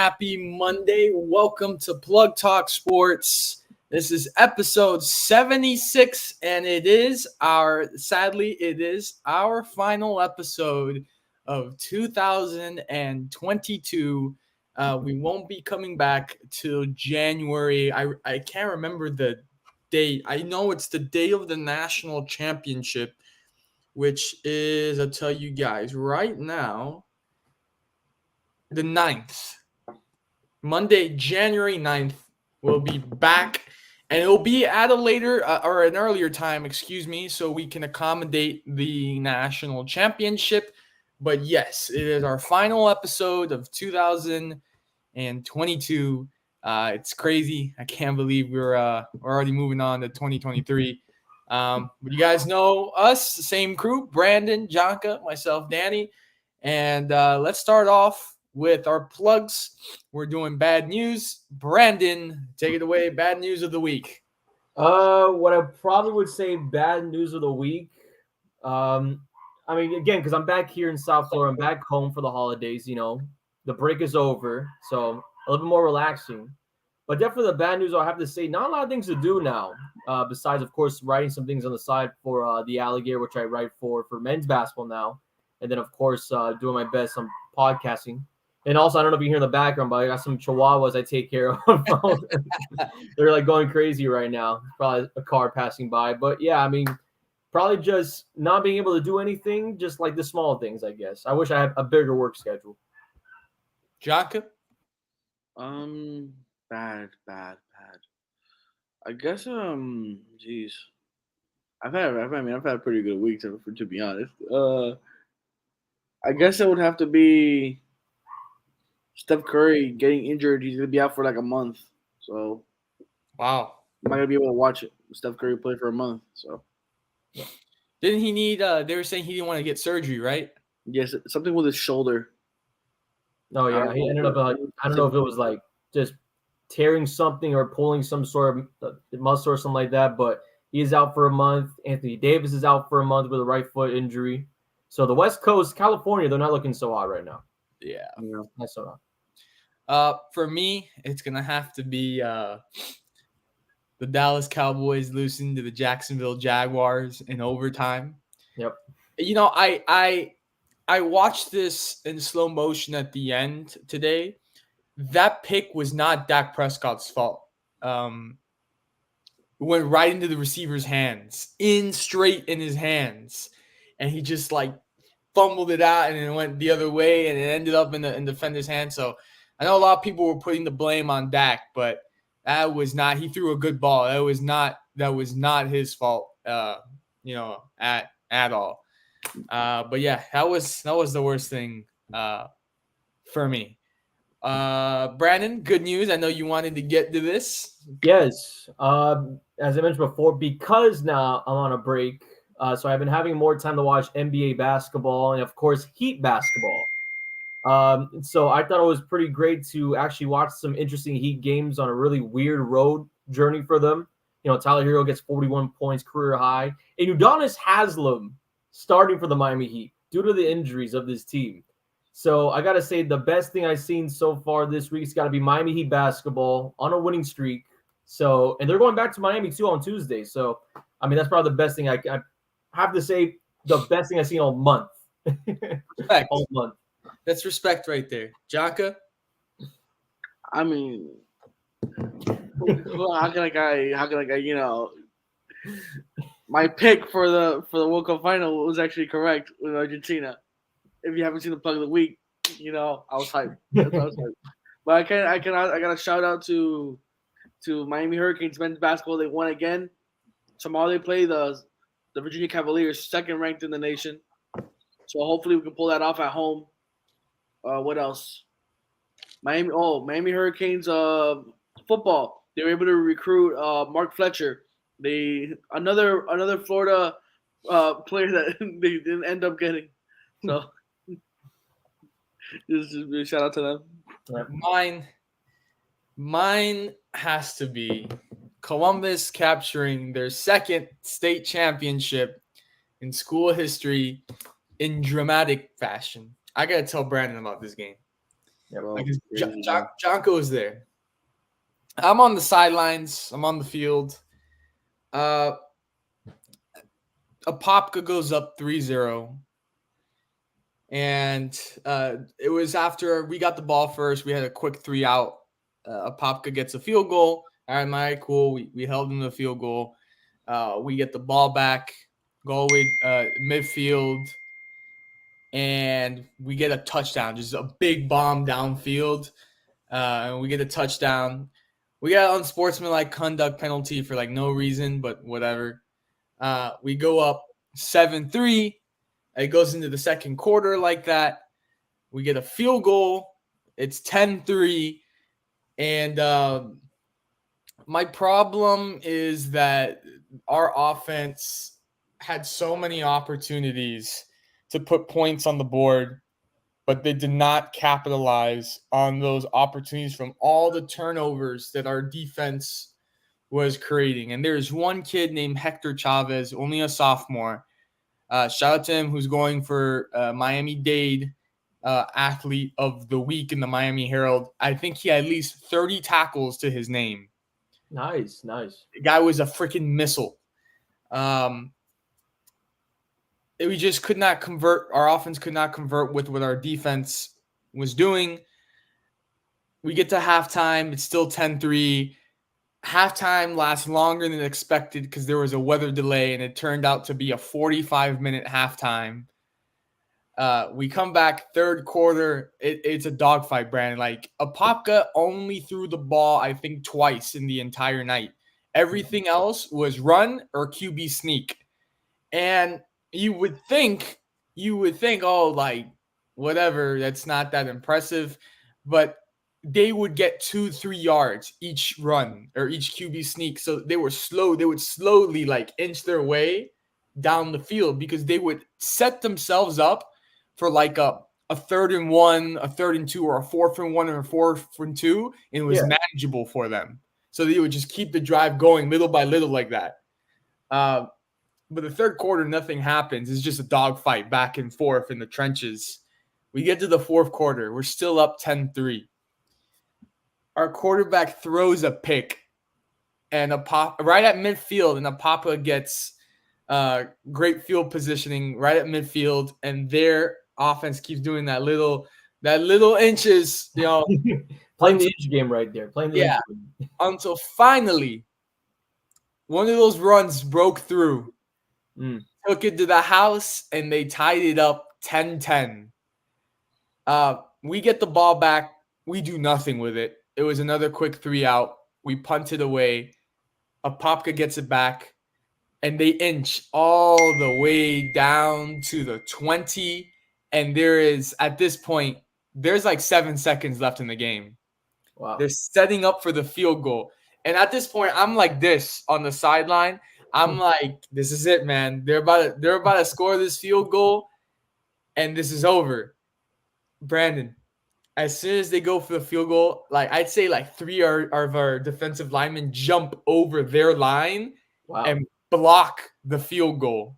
happy Monday. Welcome to Plug Talk Sports. This is episode 76, and it is our final episode of 2022. We won't be coming back till January. I can't remember the date. I know it's the day of the national championship, which is, I'll tell you guys right now, the 9th. Monday, January 9th, we'll be back, and it'll be at a later or an earlier time, so we can accommodate the national championship. But yes, it is our final episode of 2022. It's crazy. I can't believe we're already moving on to 2023. But you guys know us, the same crew, Brandon, Jonka, myself, Danny. And let's start off with our plugs. We're doing bad news. Brandon, take it away. Bad news of the week. What I probably would say bad news of the week. Again, because I'm back here in South Florida, I'm back home for the holidays. The break is over, so a little bit more relaxing. But definitely the bad news, I'll have to say, not a lot of things to do now. Besides, of course, writing some things on the side for the Alligator, which I write for men's basketball now. And then, of course, doing my best on podcasting. And also, I don't know if you hear in the background, but I got some chihuahuas I take care of. They're like going crazy right now. Probably a car passing by. But yeah, probably just not being able to do anything, just like the small things, I guess. I wish I had a bigger work schedule. Jaka? Bad. I guess, geez. I've had a pretty good week, to be honest. I guess it would have to be Steph Curry getting injured. He's going to be out for like a month. So, wow. I'm not going to be able to watch Steph Curry play for a month. So, didn't he need, they were saying he didn't want to get surgery, right? Yes, something with his shoulder. Oh, yeah. He ended up, I don't know if it was like just tearing something or pulling some sort of muscle or something like that, but he's out for a month. Anthony Davis is out for a month with a right foot injury. So the West Coast, California, they're not looking so hot right now. Yeah. That's so hot. For me, it's going to have to be the Dallas Cowboys losing to the Jacksonville Jaguars in overtime. Yep. I watched this in slow motion at the end today. That pick was not Dak Prescott's fault. It went right into the receiver's hands, straight in his hands. And he just like fumbled it out and it went the other way and it ended up in the defender's hand. So I know a lot of people were putting the blame on Dak, but that was not, he threw a good ball. That was not his fault, at all. But yeah, that was the worst thing for me. Brandon, good news. I know you wanted to get to this. Yes. As I mentioned before, because now I'm on a break, so I've been having more time to watch NBA basketball and, of course, Heat basketball. So I thought it was pretty great to actually watch some interesting Heat games on a really weird road journey for them. Tyler Hero gets 41 points, career high. And Udonis Haslem starting for the Miami Heat due to the injuries of this team. So I got to say the best thing I've seen so far this week has got to be Miami Heat basketball on a winning streak. So, and they're going back to Miami too on Tuesday. So, that's probably the best thing I have to say, the best thing I've seen all month. Respect. All month. That's respect right there. Jaka? How can I, my pick for the World Cup final was actually correct with Argentina. If you haven't seen the plug of the week, I was hyped. But I got a shout out to Miami Hurricanes men's basketball. They won again. Tomorrow they play the Virginia Cavaliers, second ranked in the nation. So hopefully we can pull that off at home. What else? Miami Hurricanes football. They were able to recruit Mark Fletcher. Another Florida player that they didn't end up getting. So just a shout out to them. Mine has to be Columbus capturing their second state championship in school history in dramatic fashion. I got to tell Brandon about this game. Yeah, Like Bro, crazy, bro. Jonko's there. I'm on the sidelines. I'm on the field. Apopka goes up 3-0. And it was after we got the ball first. We had a quick 3 out. Apopka gets a field goal. All right, Mike, cool. We held him to the field goal. We get the ball back, go all the way midfield, and we get a touchdown. Just a big bomb downfield. And we get a touchdown. We got an unsportsmanlike conduct penalty for like no reason, but whatever. We go up 7-3. It goes into the second quarter like that. We get a field goal. It's 10-3. And my problem is that our offense had so many opportunities to put points on the board, but they did not capitalize on those opportunities from all the turnovers that our defense was creating. And there's one kid named Hector Chavez, only a sophomore. Shout out to him, who's going for Miami-Dade Athlete of the Week in the Miami Herald. I think he had at least 30 tackles to his name. Nice. The guy was a freaking missile. We just could not convert. Our offense could not convert with what our defense was doing. We get to halftime. It's still 10-3. Halftime lasts longer than expected because there was a weather delay, and it turned out to be a 45-minute halftime. We come back third quarter. It's a dogfight, Brandon. Like, Apopka only threw the ball, I think, twice in the entire night. Everything else was run or QB sneak. And you would think, oh, like, whatever, that's not that impressive. But they would get 2-3 yards each run or each QB sneak. So they were slow. They would slowly like inch their way down the field because they would set themselves up for like a 3rd and 1, a 3rd and 2, or a 4th and 1 or a 4th and 2. And it was manageable for them. So they would just keep the drive going little by little like that. But the third quarter, nothing happens. It's just a dogfight back and forth in the trenches. We get to the fourth quarter. We're still up 10-3. Our quarterback throws a pick and right at midfield, and Apopka gets great field positioning right at midfield, and their offense keeps doing that little inches, playing the inch game right there. Playing the inch game. Until finally one of those runs broke through, took it to the house, and they tied it up 10-10. We get the ball back. We do nothing with it. It was another quick 3 out. We punt it away. Apopka gets it back, and they inch all the way down to the 20. And at this point, there's like 7 seconds left in the game. Wow. They're setting up for the field goal. And at this point, I'm like this on the sideline. I'm like, this is it, man. They're about to score this field goal, and this is over. Brandon, as soon as they go for the field goal, like I'd say like 3 of our defensive linemen jump over their line and block the field goal.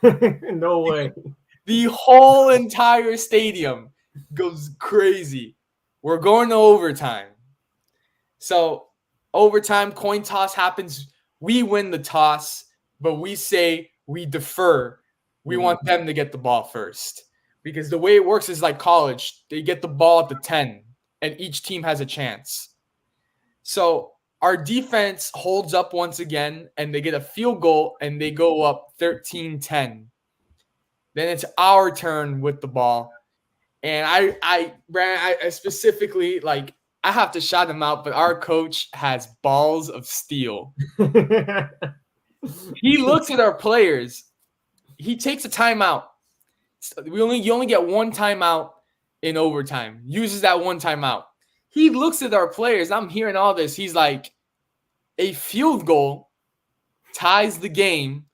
No way. The whole entire stadium goes crazy. We're going to overtime. So overtime, coin toss happens. We win the toss, but we say we defer. We want them to get the ball first. Because the way it works is like college. They get the ball at the 10, and each team has a chance. So our defense holds up once again, and they get a field goal, and they go up 13-10. Then it's our turn with the ball. And I specifically, like, I have to shout him out, but our coach has balls of steel. He looks at our players. He takes a timeout. You only get one timeout in overtime. Uses that one timeout. He looks at our players. I'm hearing all this. He's like, a field goal ties the game,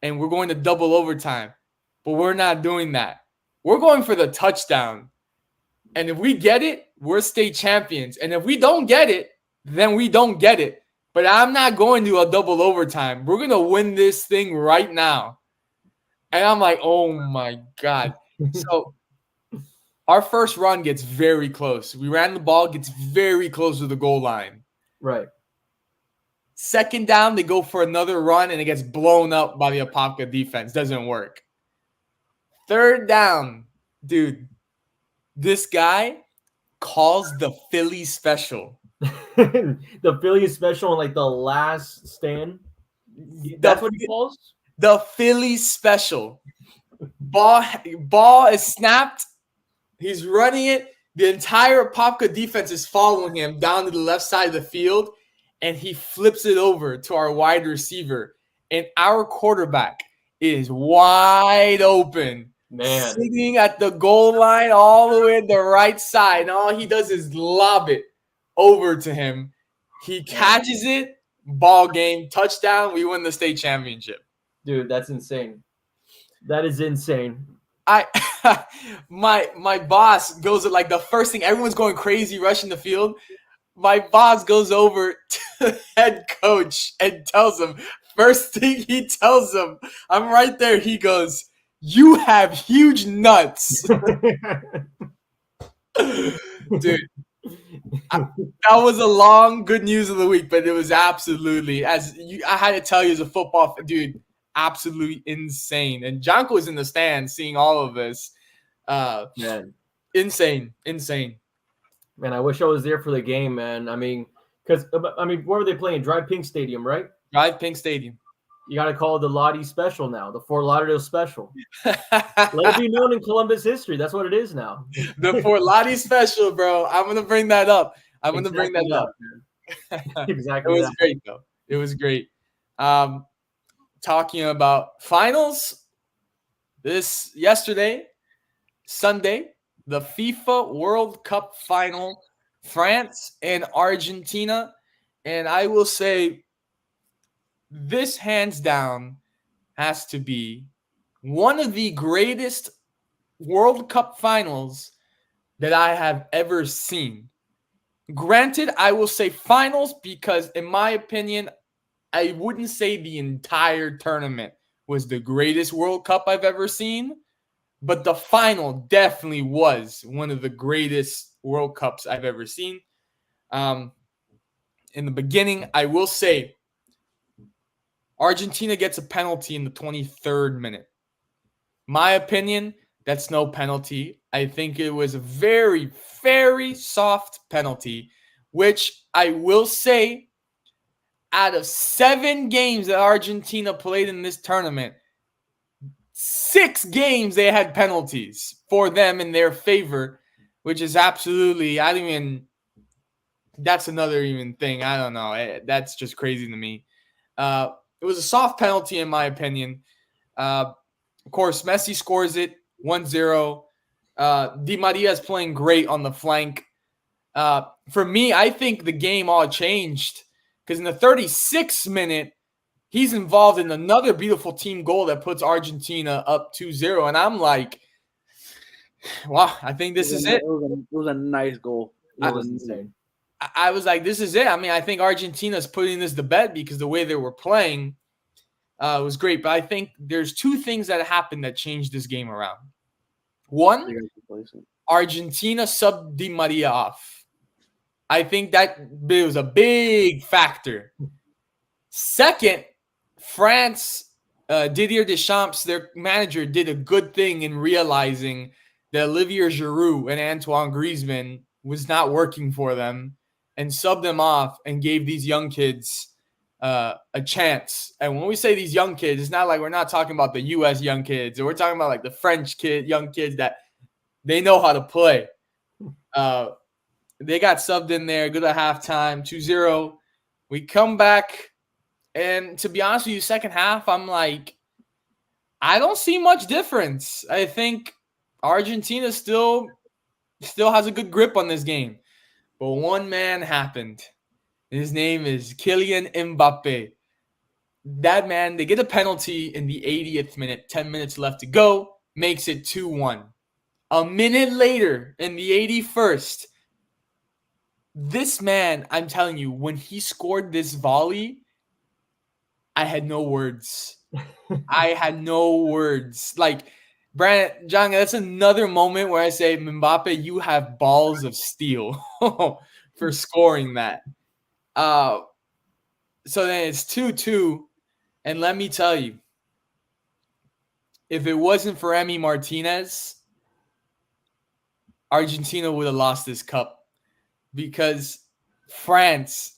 and we're going to double overtime. But we're not doing that. We're going for the touchdown. And if we get it, we're state champions. And if we don't get it, then we don't get it. But I'm not going to a double overtime. We're going to win this thing right now. And I'm like, oh, my God. So Our first run gets very close. We ran the ball, gets very close to the goal line. Right. Second down, they go for another run, and it gets blown up by the Apopka defense. Doesn't work. Third down, dude, this guy calls the Philly special. The Philly special on like the last stand. That's what he calls? The Philly special. Ball is snapped. He's running it. The entire Apopka defense is following him down to the left side of the field, and he flips it over to our wide receiver. And our quarterback is wide open, Man. sitting at the goal line all the way at the right side. And all he does is lob it over to him. He catches it, ball game, touchdown. We win the state championship. Dude, that's insane. That is insane. My boss goes like the first thing, everyone's going crazy rushing the field. My boss goes over to the head coach and tells him, first thing he tells him, I'm right there. He goes, "You have huge nuts." Dude, that was a long good news of the week, but it was absolutely, I had to tell you as a football dude, absolutely insane. And Jonko was in the stands seeing all of this. Man, insane. Man, I wish I was there for the game, man. I mean, where were they playing? Drive Pink Stadium, right? Drive Pink Stadium. You got to call it the Lottie Special now, the Fort Lauderdale Special. Let it be known in Columbus history. That's what it is now. The Fort Lottie Special, bro. I'm gonna bring that up. Exactly. Exactly. It was great, though. It was great. Talking about finals, yesterday, Sunday, the FIFA World Cup final, France and Argentina. And I will say this hands down has to be one of the greatest World Cup finals that I have ever seen. Granted, I will say finals because, in my opinion, I wouldn't say the entire tournament was the greatest World Cup I've ever seen, but the final definitely was one of the greatest World Cups I've ever seen. In the beginning, I will say Argentina gets a penalty in the 23rd minute. My opinion, that's no penalty. I think it was a very, very soft penalty, which I will say, out of 7 games that Argentina played in this tournament, 6 games they had penalties for them in their favor, which is absolutely, that's another even thing. I don't know. That's just crazy to me. It was a soft penalty in my opinion. Of course, Messi scores it 1-0. Di Maria is playing great on the flank. For me, I think the game all changed because in the 36th minute, he's involved in another beautiful team goal that puts Argentina up 2-0. And I'm like, wow, I think this is it. It was a nice goal. It was insane. I was like, this is it. I mean, I think Argentina's putting this to bed because the way they were playing was great. But I think there's 2 things that happened that changed this game around. One, Argentina subbed Di Maria off. I think that was a big factor. Second, France, Didier Deschamps, their manager, did a good thing in realizing that Olivier Giroud and Antoine Griezmann was not working for them and subbed them off and gave these young kids a chance. And when we say these young kids, it's not like we're not talking about the U.S. young kids, or we're talking about like the French young kids that they know how to play. They got subbed in there, good at halftime, 2-0. We come back, and to be honest with you, second half, I'm like, I don't see much difference. I think Argentina still has a good grip on this game. But one man happened. His name is Kylian Mbappe. That man, they get a penalty in the 80th minute, 10 minutes left to go, makes it 2-1. A minute later, in the 81st, this man, I'm telling you, when he scored this volley, I had no words. I had no words. Like, Brandon, John, that's another moment where I say, Mbappe, you have balls of steel for scoring that. So then it's 2-2. And let me tell you, if it wasn't for Emi Martinez, Argentina would have lost this cup because France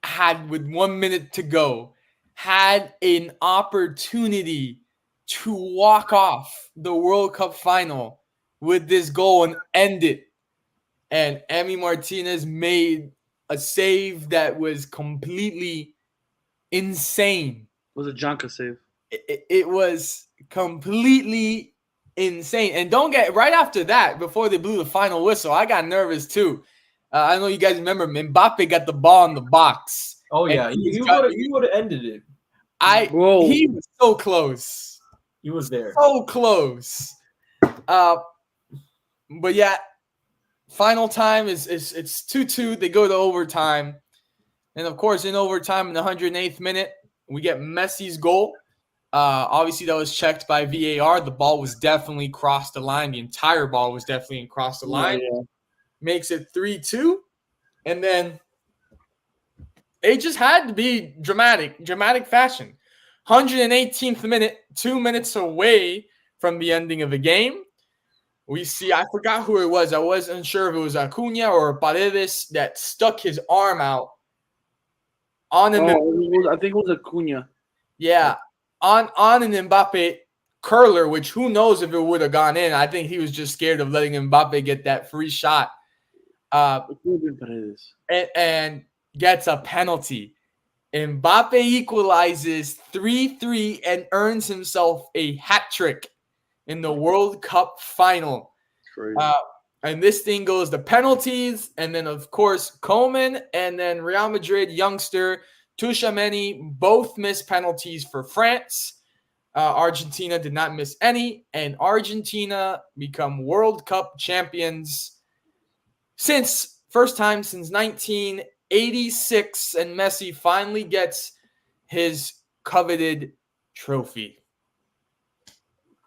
had, with 1 minute to go, had an opportunity to walk off the World Cup final with this goal and end it. And Emi Martinez made a save that was completely insane. It was a Jonka save. It was completely insane. And don't get right after that, before they blew the final whistle, I got nervous too. I know you guys remember Mbappe got the ball in the box. Oh yeah, he would have ended it. He was so close. He was there. So close. But yeah, final time is it's 2-2. They go to overtime. And of course, in overtime in the 108th minute, we get Messi's goal. Obviously, that was checked by VAR. The ball was definitely crossed the line. The entire ball was definitely across the line. Yeah. Makes it 3-2. And then it just had to be dramatic fashion. 118th minute, 2 minutes away from the ending of the game. We see, I forgot who it was. I wasn't sure if it was Acuna or Paredes that stuck his arm out on him. I think it was Acuna. Yeah, on an Mbappe curler, which who knows if it would have gone in. I think he was just scared of letting Mbappe get that free shot. And gets a penalty. Mbappe equalizes 3-3 and earns himself a hat trick in the World Cup final. And this thing goes to penalties, and then of course Coman and then Real Madrid youngster Tchouaméni both missed penalties for France. Argentina did not miss any, and Argentina become World Cup champions first time since 1986, and Messi finally gets his coveted trophy.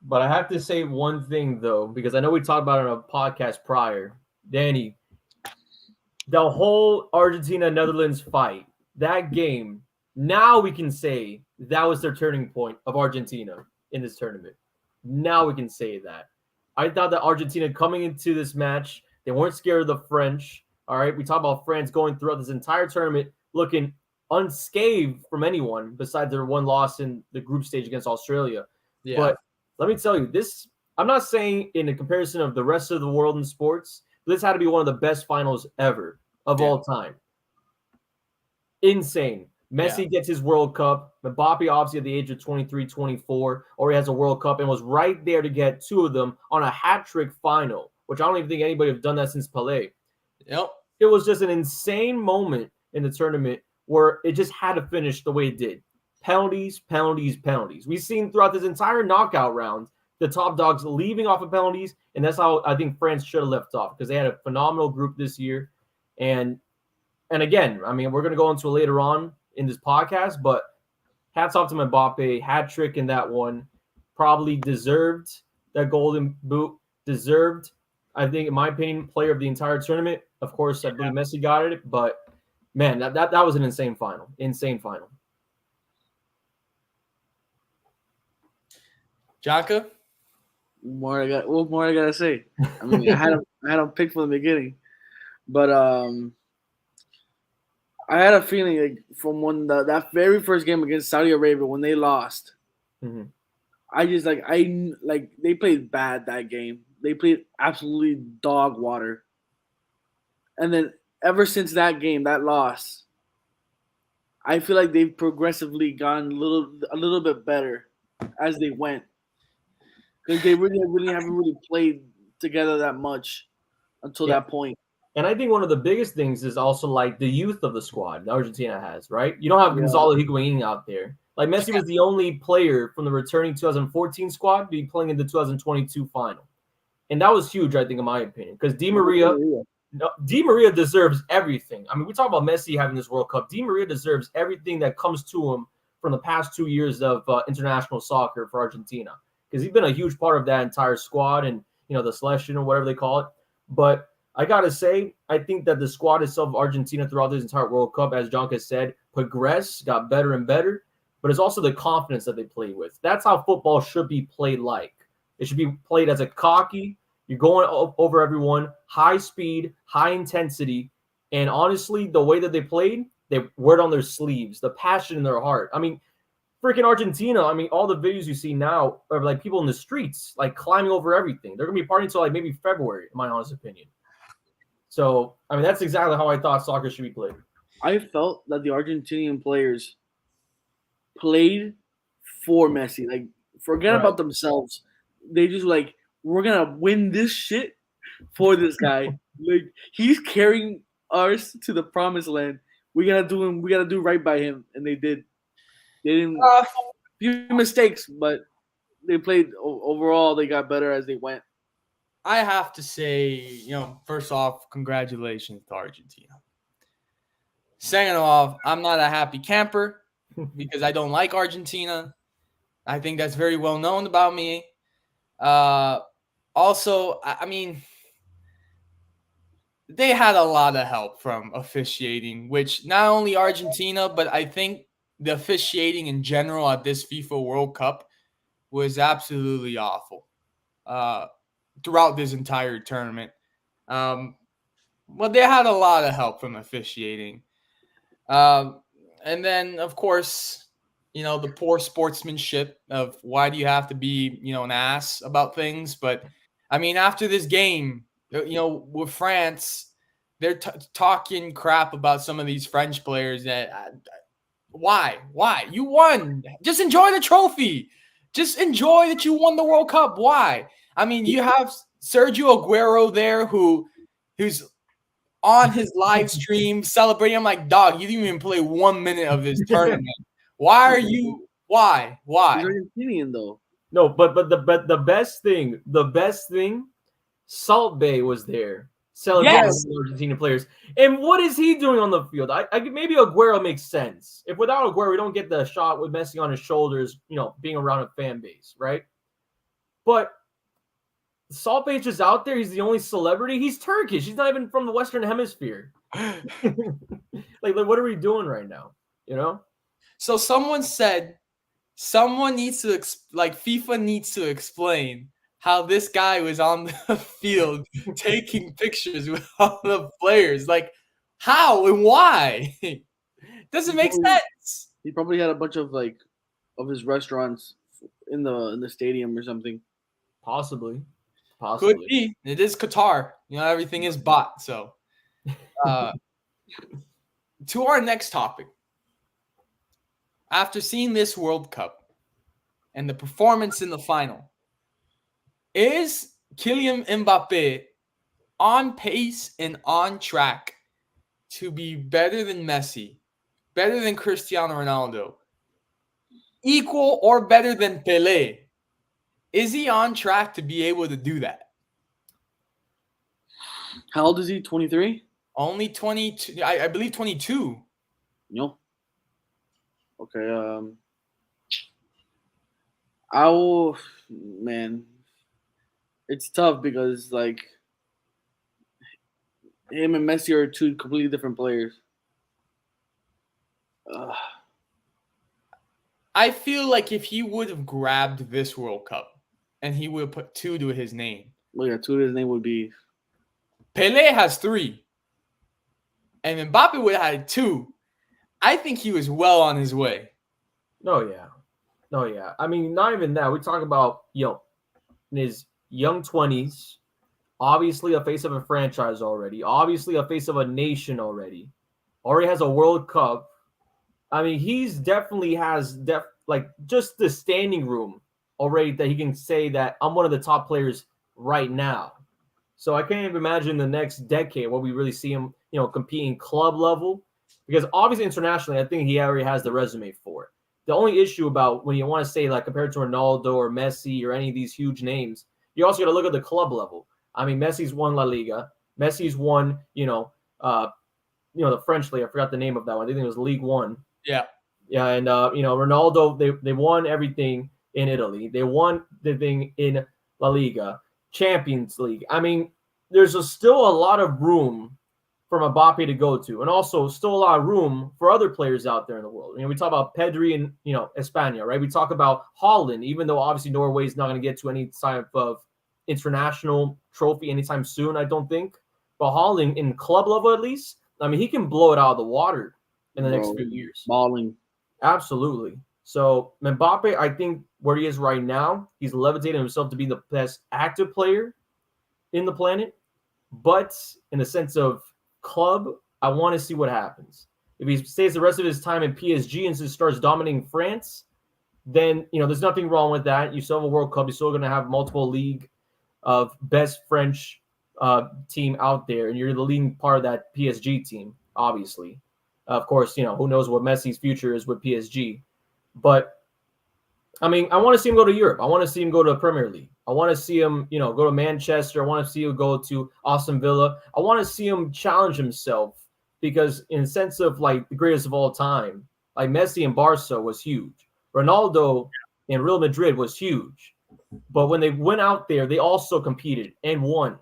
But I have to say one thing, though, because I know we talked about it on a podcast prior. Danny, the whole Argentina-Netherlands fight, that game, now we can say that was their turning point of Argentina in this tournament. Now we can say that. I thought that Argentina coming into this match, they weren't scared of the French. All right, we talk about France going throughout this entire tournament looking unscathed from anyone besides their one loss in the group stage against Australia. Yeah. But let me tell you, this, I'm not saying in a comparison of the rest of the world in sports, but this had to be one of the best finals ever of all time. Insane. Messi gets his World Cup. Mbappe, obviously at the age of 23, 24, already has a World Cup and was right there to get two of them on a hat-trick final, which I don't even think anybody have done that since Pelé. Yep. It was just an insane moment in the tournament where it just had to finish the way it did. Penalties, penalties, penalties. We've seen throughout this entire knockout round the top dogs leaving off of penalties, and that's how I think France should have left off because they had a phenomenal group this year. And again, I mean, we're going to go into it later on in this podcast, but hats off to Mbappe, hat trick in that one. Probably deserved that golden boot. Deserved, I think, in my opinion, player of the entire tournament. Of course, I believe Messi got it, but man, that was an insane final. Insane final. Jaka? What more I gotta say? I mean, I had him picked from the beginning, but I had a feeling like from when that very first game against Saudi Arabia when they lost, I just they played bad that game. They played absolutely dog water, and then ever since that game, that loss, I feel like they've progressively gone a little bit better as they went. Because they really haven't really played together that much until that point. And I think one of the biggest things is also like the youth of the squad that Argentina has, right? You don't have Gonzalo Higuain out there. Like Messi was the only player from the returning 2014 squad to be playing in the 2022 final. And that was huge, I think, in my opinion. Because Di Maria deserves everything. I mean, we talk about Messi having this World Cup. Di Maria deserves everything that comes to him from the past 2 years of international soccer for Argentina. because he's been a huge part of that entire squad and the selection or whatever they call it. But I gotta say, I think that the squad itself of Argentina throughout this entire World Cup, as John has said, progressed, got better and better. But it's also the confidence that they play with. That's how football should be played like. It should be played as a cocky. You're going over everyone, high speed, high intensity. And honestly, the way that they played, they wear it on their sleeves, the passion in their heart. I mean, freaking Argentina. I mean, all the videos you see now are like people in the streets, like climbing over everything. They're going to be partying until like maybe February, in my honest opinion. So, I mean, that's exactly how I thought soccer should be played. I felt that the Argentinian players played for Messi. Like, forget about themselves. They just like, we're gonna win this shit for this guy. Like, he's carrying us to the promised land. We gotta do right by him, and they did. They didn't few mistakes, but they played overall. They got better as they went. I have to say, first off, congratulations to Argentina. Second off, I'm not a happy camper because I don't like Argentina. I think that's very well known about me. Also, I mean, they had a lot of help from officiating, which not only Argentina, but I think the officiating in general at this FIFA World Cup was absolutely awful throughout this entire tournament. Well, they had a lot of help from officiating. And then, of course, the poor sportsmanship of why do you have to be, an ass about things. But, I mean, after this game, with France, they're talking crap about some of these French players that why? You won. Just enjoy the trophy. Just enjoy that you won the World Cup. Why? I mean, you have Sergio Aguero there who's on his live stream celebrating. I'm like, dog, you didn't even play 1 minute of this tournament. Why? He's Argentinian though. No, but the best thing, Salt Bay was there celebrating the Argentinian players. And what is he doing on the field? I maybe Aguero makes sense. If without Aguero, we don't get the shot with Messi on his shoulders, being around a fan base, right? But Salt Bay's just out there. He's the only celebrity. He's Turkish. He's not even from the Western Hemisphere. like, what are we doing right now? So someone said someone needs to FIFA needs to explain how this guy was on the field taking pictures with all the players. Like, how and why? Doesn't make sense. He probably had a bunch of his restaurants in the stadium or something. Possibly. Could be. It is Qatar. Everything is bought. So, to our next topic. After seeing this World Cup and the performance in the final, is Kylian Mbappe on pace and on track to be better than Messi, better than Cristiano Ronaldo, equal or better than Pelé? Is he on track to be able to do that? How old is he? 23? Only 22. I believe 22. No. Okay. Man, it's tough because him and Messi are two completely different players. I feel like if he would have grabbed this World Cup and he would have put 2 to his name. Well, yeah, 2 to his name would be. Pelé has 3. And Mbappe would have had 2. I think he was well on his way. No, yeah. I mean, not even that. We talk about, in his young 20s, obviously a face of a franchise already, obviously a face of a nation already has a World Cup. I mean, he's definitely has just the standing room already that he can say that I'm one of the top players right now. So I can't even imagine the next decade where we really see him, competing club level, because obviously internationally, I think he already has the resume for it. The only issue about when you want to say compared to Ronaldo or Messi or any of these huge names, you also got to look at the club level. I mean, Messi's won La Liga. Messi's won, the French league. I forgot the name of that one. I think it was League One. Yeah. Yeah, and Ronaldo, they won everything. in Italy. They won the thing in La Liga, Champions League. I mean, there's still a lot of room for Mbappe to go to, and also still a lot of room for other players out there in the world. We talk about Pedri and España, right? We talk about Holland, even though obviously Norway is not going to get to any type of international trophy anytime soon, I don't think. But Holland, in club level at least, I mean, he can blow it out of the water in the next few years. Balling. Absolutely. So Mbappe, I think where he is right now, he's levitating himself to be the best active player in the planet. But in the sense of club, I want to see what happens. If he stays the rest of his time in PSG and just starts dominating France, then there's nothing wrong with that. You still have a World Cup. You're still going to have multiple league of best French team out there, and you're the leading part of that PSG team, obviously. Of course, who knows what Messi's future is with PSG. But, I mean, I want to see him go to Europe. I want to see him go to the Premier League. I want to see him, go to Manchester. I want to see him go to Aston Villa. I want to see him challenge himself because in the sense of, like, the greatest of all time, like Messi in Barca was huge. Ronaldo in Real Madrid was huge. But when they went out there, they also competed and won.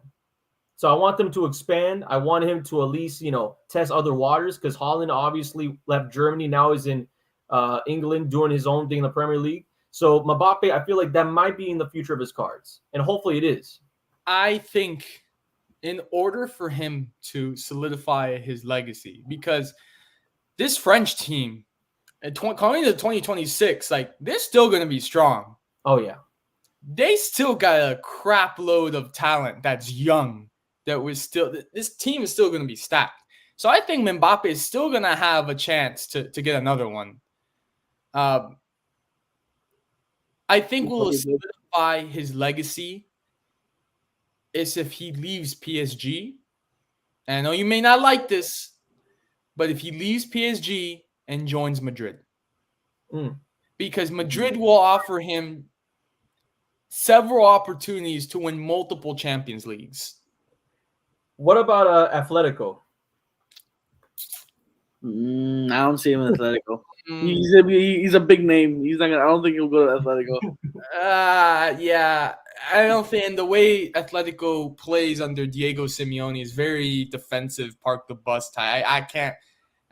So I want them to expand. I want him to at least, test other waters because Holland obviously left Germany. Now he's in England doing his own thing in the Premier League. So Mbappe, I feel like that might be in the future of his cards. And hopefully it is. I think in order for him to solidify his legacy, because this French team, coming to 2026, like they're still going to be strong. Oh, yeah. They still got a crap load of talent that's young. This team is still going to be stacked. So I think Mbappe is still going to have a chance to get another one. I think will solidify his legacy is if he leaves PSG. And I know you may not like this, but if he leaves PSG and joins Madrid. Because Madrid will offer him several opportunities to win multiple Champions Leagues. What about Atletico? I don't see him in Atletico. He's a big name. He's not gonna. I don't think he'll go to Atletico. Yeah, I don't think the way Atletico plays under Diego Simeone is very defensive, park the bus tie. I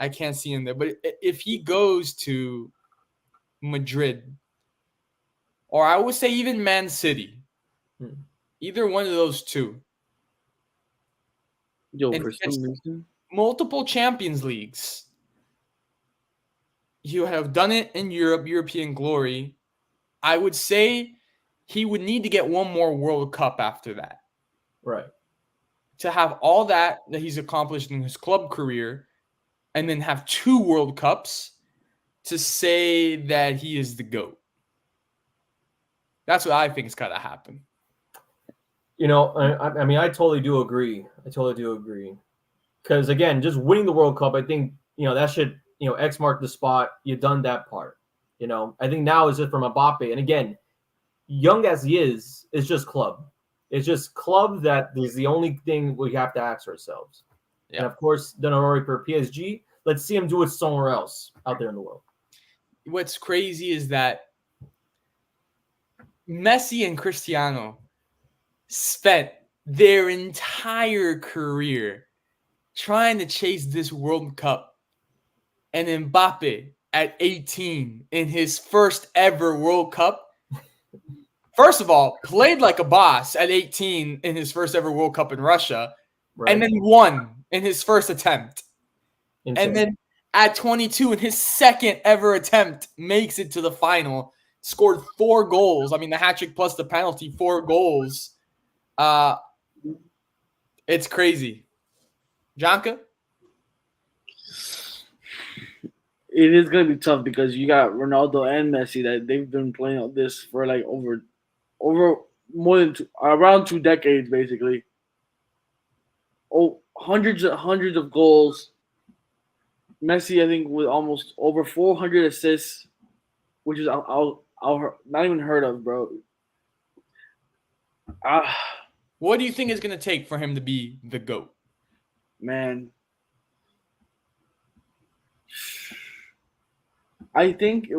can't see him there. But if he goes to Madrid, or I would say even Man City, either one of those two, For some reason, multiple Champions Leagues. You have done it in Europe, European glory. I would say he would need to get one more World Cup after that. Right. To have all that he's accomplished in his club career and then have 2 World Cups to say that he is the GOAT. That's what I think is got to happen. I mean, I totally do agree. Because, again, just winning the World Cup, I think, that should, X mark the spot. You've done that part. I think now is it from Mbappe. And, again, young as he is, it's just club. It's just club that is the only thing we have to ask ourselves. Yeah. And, of course, Donnarumma for PSG. Let's see him do it somewhere else out there in the world. What's crazy is that Messi and Cristiano spent their entire career trying to chase this World Cup. And Mbappe at 18 in his first ever World Cup, first of all, played like a boss at 18 in his first ever World Cup in Russia, right, and then won in his first attempt. Insane. And then at 22 in his second ever attempt, makes it to the final, scored 4 goals. I mean, the hat trick plus the penalty, 4 goals. It's crazy. Jonka? It is gonna be tough because you got Ronaldo and Messi that they've been playing this for like over more than around 2 decades basically. Oh, hundreds of goals. Messi, I think, with almost over 400 assists, which is I'll not even heard of, bro. What do you think is gonna take for him to be the GOAT? Man, I think it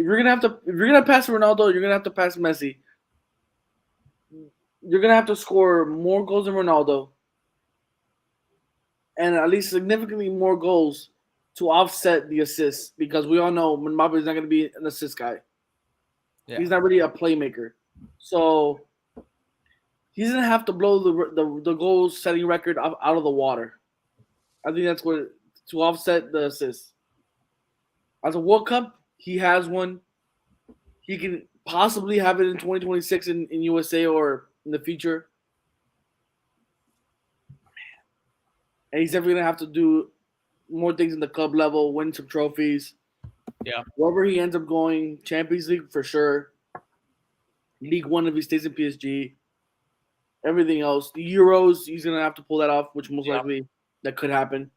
if you're gonna pass Ronaldo, you're gonna have to pass Messi. You're gonna have to score more goals than Ronaldo, and at least significantly more goals to offset the assists, because we all know Mbappe is not gonna be an assist guy. Yeah. He's not really a playmaker, so he's gonna have to blow the goal setting record out of the water. I think that's what to offset the assists. As a World Cup, he has one. He can possibly have it in 2026 in USA or in the future. And he's definitely gonna have to do more things in the club level, win some trophies. Yeah. Wherever he ends up going, Champions League for sure. League One if he stays in PSG. Everything else, the Euros, he's gonna have to pull that off, which most likely that could happen.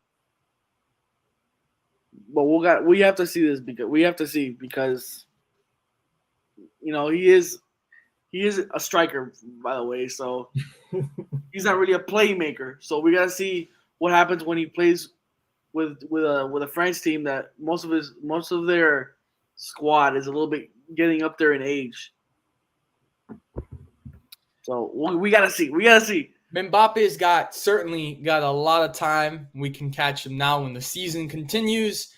But we have to see this because you know he is a striker, by the way, so he's not really a playmaker. So we gotta see what happens when he plays with a French team that most of their squad is a little bit getting up there in age. So we gotta see. Mbappe's certainly got a lot of time. We can catch him now when the season continues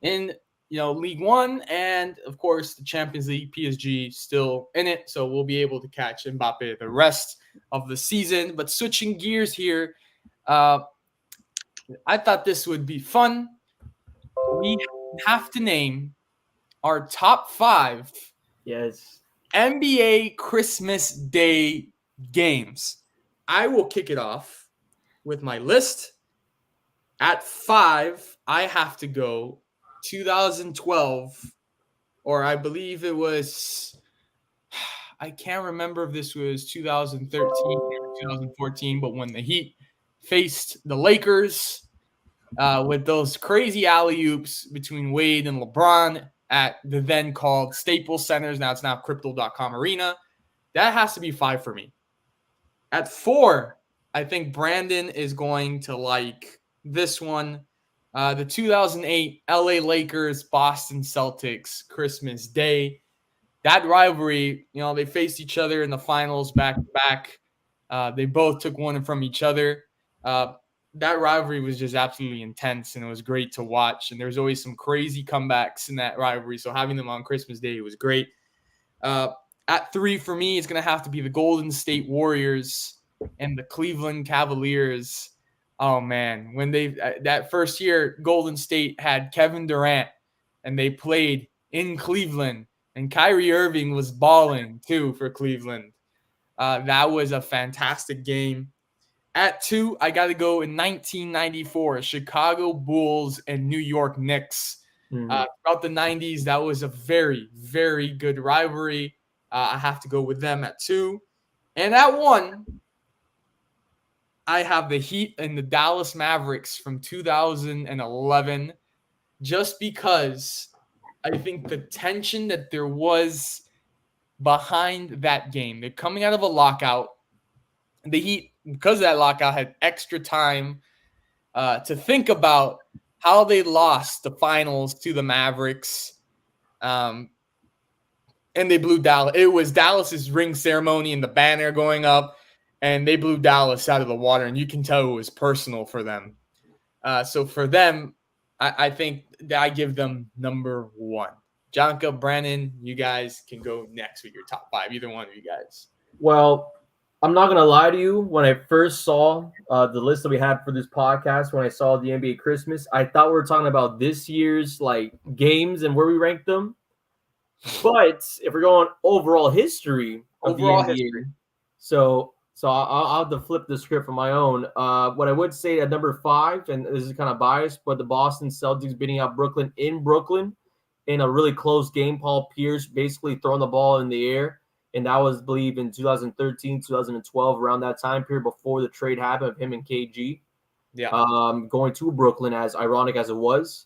in League One, and of course the Champions League. PSG still in it, so we'll be able to catch Mbappe the rest of the season. But switching gears here, I thought this would be fun. We have to name our top 5 NBA Christmas Day games. I will kick it off with my list. At 5, I have to go 2012, or I believe it was, I can't remember if this was 2013 or 2014, but when the Heat faced the Lakers with those crazy alley-oops between Wade and LeBron at the then called Staples Centers. Now it's now Crypto.com Arena. That has to be 5 for me. At 4, I think Brandon is going to like this one. The 2008 LA Lakers, Boston Celtics, Christmas Day. That rivalry, they faced each other in the finals back to back. They both took one from each other. That rivalry was just absolutely intense, and it was great to watch. And there was always some crazy comebacks in that rivalry. So having them on Christmas Day was great. At 3 for me, it's going to have to be the Golden State Warriors and the Cleveland Cavaliers. Oh, man. When that first year, Golden State had Kevin Durant, and they played in Cleveland. And Kyrie Irving was balling, too, for Cleveland. That was a fantastic game. At 2, I got to go in 1994, Chicago Bulls and New York Knicks. Throughout the 90s, that was a very, very good rivalry. I have to go with them at 2. And at 1, I have the Heat and the Dallas Mavericks from 2011, just because I think the tension that there was behind that game. They're coming out of a lockout. The Heat, because of that lockout, had extra time to think about how they lost the finals to the Mavericks. And they blew Dallas. It was Dallas's ring ceremony and the banner going up, and they blew Dallas out of the water, and you can tell it was personal for them. So for them, I think that I give them number 1. Jonka, Brandon, you guys can go next with your top 5, either one of you guys. Well, I'm not going to lie to you. When I first saw the list that we had for this podcast, when I saw the NBA Christmas, I thought we were talking about this year's games and where we ranked them. But if we're going overall history of the NBA, so I'll have to flip the script for my own. What I would say at number 5, and this is kind of biased, but the Boston Celtics beating out Brooklyn in Brooklyn in a really close game. Paul Pierce basically throwing the ball in the air. And that was, I believe, in 2013, 2012, around that time period before the trade happened of him and KG. Yeah. Going to Brooklyn, as ironic as it was.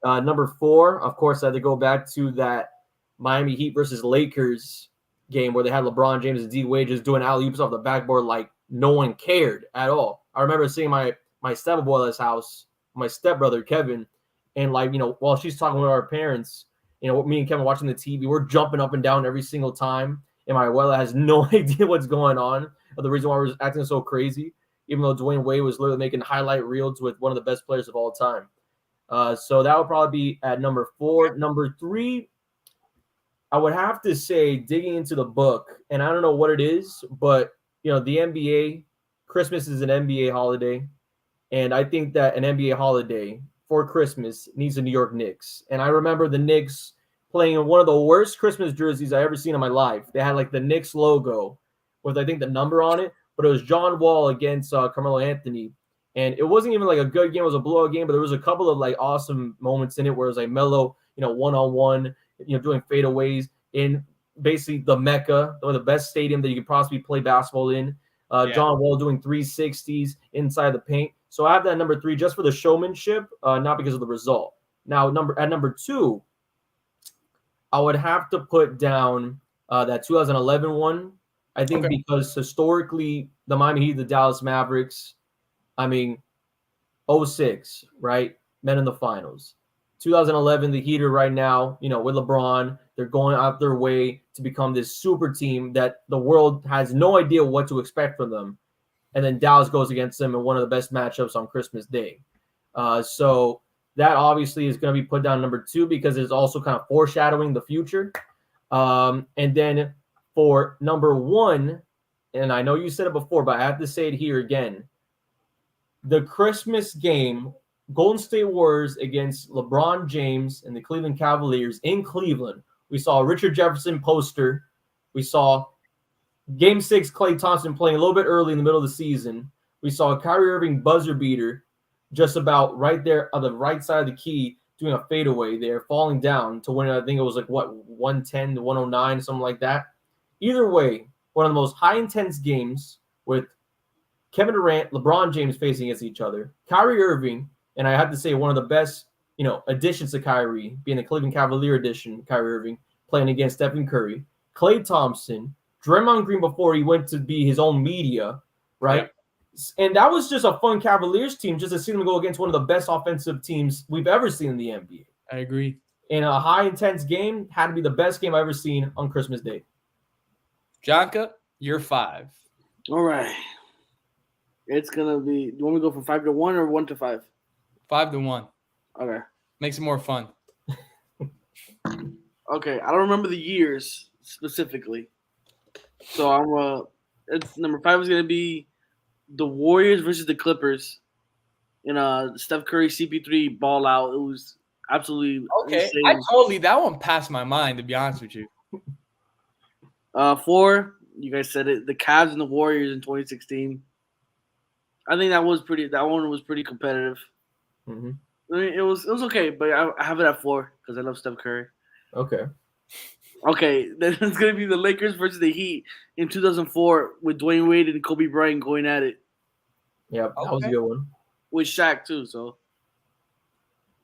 Number 4, of course, I had to go back to that Miami Heat versus Lakers game where they had LeBron James and D Wade just doing alley-oops off the backboard like no one cared at all. I remember seeing my stepbrother's house, my stepbrother Kevin, and while she's talking with our parents, me and Kevin watching the TV, we're jumping up and down every single time. And my abuela has no idea what's going on, or the reason why we're acting so crazy, even though Dwayne Wade was literally making highlight reels with one of the best players of all time. So that would probably be at number 4. Number 3, I would have to say, digging into the book, and I don't know what it is, but the NBA, Christmas is an NBA holiday, and I think that an NBA holiday for Christmas needs the New York Knicks. And I remember the Knicks playing in one of the worst Christmas jerseys I ever seen in my life. They had like the Knicks logo with, I think, the number on it, but it was John Wall against Carmelo Anthony. And it wasn't even like a good game. It was a blowout game, but there was a couple of like awesome moments in it where it was like Melo, one-on-one, doing fadeaways in basically the Mecca, or the best stadium that you could possibly play basketball in. John Wall doing 360s inside the paint. So I have that number 3 just for the showmanship, not because of the result. Now, at number 2, I would have to put down that 2011 one. I think because historically, the Miami Heat, the Dallas Mavericks, 06, right? Men in the finals. 2011, the Heat are right now, with LeBron, they're going out their way to become this super team that the world has no idea what to expect from them. And then Dallas goes against them in one of the best matchups on Christmas Day. So that obviously is going to be put down number 2 because it's also kind of foreshadowing the future. And then for number 1, and I know you said it before, but I have to say it here again. The Christmas game, Golden State Warriors against LeBron James and the Cleveland Cavaliers in Cleveland. We saw a Richard Jefferson poster. We saw Game 6, Klay Thompson playing a little bit early in the middle of the season. We saw a Kyrie Irving buzzer beater just about right there on the right side of the key doing a fadeaway there, falling down to win. I think it was like, 110 to 109, something like that. Either way, one of the most high-intense games with Kevin Durant, LeBron James facing against each other. Kyrie Irving, and I have to say one of the best, additions to Kyrie, being the Cleveland Cavalier edition, Kyrie Irving, playing against Stephen Curry. Klay Thompson, Draymond Green before he went to be his own media, right? Yep. And that was just a fun Cavaliers team just to see them go against one of the best offensive teams we've ever seen in the NBA. I agree. In a high-intense game, had to be the best game I've ever seen on Christmas Day. Jonka, you're 5. All right. It's going to be – do you want me to go from 5 to 1 or 1 to 5? 5 to 1. Okay. Makes it more fun. Okay. I don't remember the years specifically. So it's number 5 is going to be the Warriors versus the Clippers in Steph Curry CP3 ball out. It was absolutely insane. That one passed my mind, to be honest with you. 4, you guys said it, the Cavs and the Warriors in 2016. I think that one was pretty competitive. Mm-hmm. I mean, it was okay, but I have it at 4 because I love Steph Curry. Okay, then it's going to be the Lakers versus the Heat in 2004 with Dwayne Wade and Kobe Bryant going at it. Yeah, that was a good one. With Shaq, too. So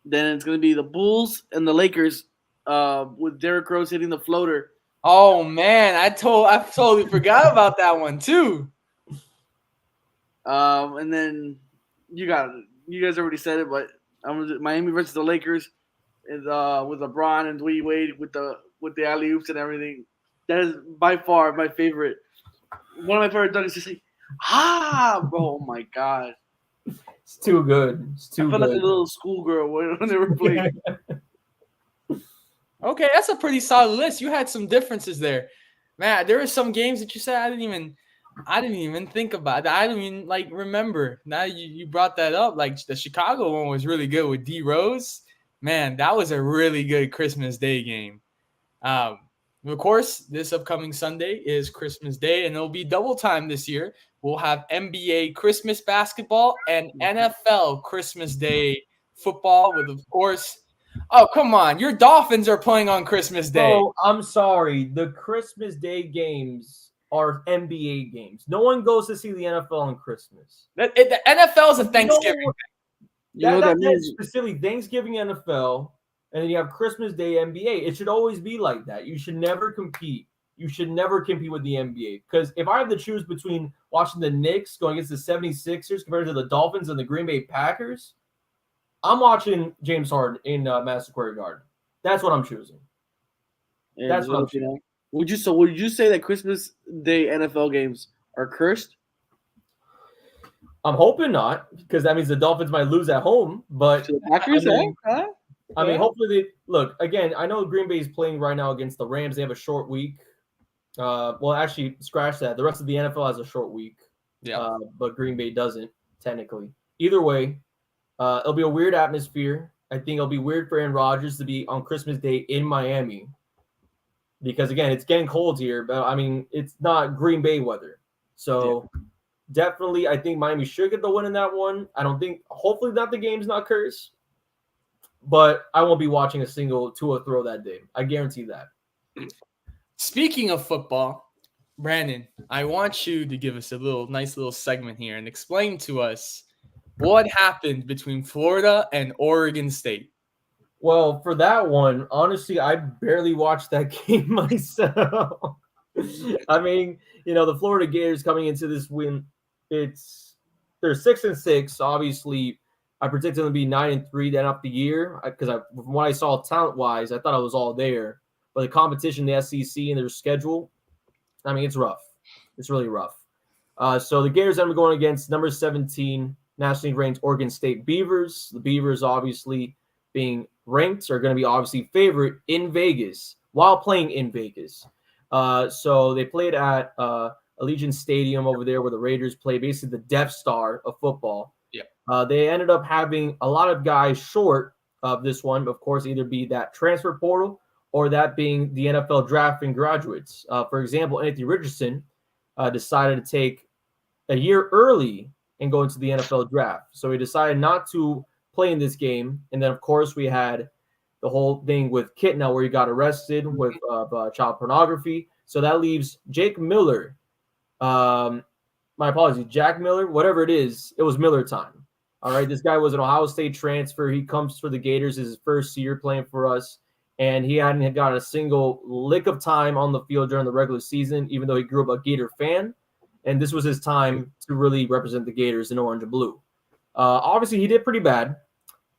then it's going to be the Bulls and the Lakers with Derrick Rose hitting the floater. Oh, man, I totally forgot about that one, too. And then you guys already said it, but Miami versus the Lakers is with LeBron and Dwayne Wade with the alley-oops and everything. That is by far my favorite. One of my favorite dunks is just like, bro, oh my God. It's too good. I felt like a little schoolgirl when they were playing. Okay, that's a pretty solid list. You had some differences there. Man, there were some games that you said I didn't even think about. I didn't even remember. Now you brought that up. Like the Chicago one was really good with D Rose. Man, that was a really good Christmas Day game. Of course, this upcoming Sunday is Christmas Day, and it'll be double time this year. We'll have NBA Christmas basketball and NFL Christmas Day football with, of course. Oh, come on. Your Dolphins are playing on Christmas Day. Oh, I'm sorry. The Christmas Day games are NBA games. No one goes to see the NFL on Christmas. The NFL is a Thanksgiving. That's specifically Thanksgiving NFL, and then you have Christmas Day NBA. It should always be like that. You should never compete. You should never compete with the NBA. Because if I have to choose between watching the Knicks going against the 76ers compared to the Dolphins and the Green Bay Packers, I'm watching James Harden in Madison Square Garden. That's what I'm choosing. And That's what I'm saying. would you say that Christmas Day NFL games are cursed? I'm hoping not, because that means the Dolphins might lose at home. But To the Packers, hopefully they look again. I know Green Bay is playing right now against the Rams. They have a short week. Well, actually, scratch that. The rest of the NFL has a short week. Yeah. But Green Bay doesn't technically. Either way, it'll be a weird atmosphere. I think it'll be weird for Aaron Rodgers to be on Christmas Day in Miami because again, it's getting cold here. But I mean, it's not Green Bay weather, so. Yeah. Definitely, I think Miami should get the win in that one. I don't think, hopefully, that the game's not cursed, but I won't be watching a single Tua throw that day. I guarantee that. Speaking of football, Brandon, I want you to give us a nice little segment here and explain to us what happened between Florida and Oregon State. Well, for that one, honestly, I barely watched that game myself. I mean, the Florida Gators coming into this win, they're 6-6. Obviously, I predicted them to be 9-3 to end up the year because from what I saw talent-wise, I thought it was all there. But the competition, the SEC, and their schedule, I mean, it's rough. It's really rough. So the Gators end up going against number 17 nationally ranked Oregon State Beavers. The Beavers, obviously being ranked, are going to be obviously favorite in Vegas while playing in Vegas. So they played at Allegiant Stadium over there where the Raiders play, basically the Death Star of football. Yeah. They ended up having a lot of guys short of this one, of course, either be that transfer portal or that being the NFL draft and graduates. For example, Anthony Richardson decided to take a year early and go into the NFL draft. So he decided not to play in this game. And then, of course, we had the whole thing with Kitna where he got arrested with child pornography. So that leaves Jake Miller. My apologies, Jack Miller, whatever it is, it was Miller time. All right, this guy was an Ohio State transfer. He comes for the Gators his first year playing for us, and he hadn't got a single lick of time on the field during the regular season, even though he grew up a Gator fan. And this was his time to really represent the Gators in orange and blue. Obviously, he did pretty bad.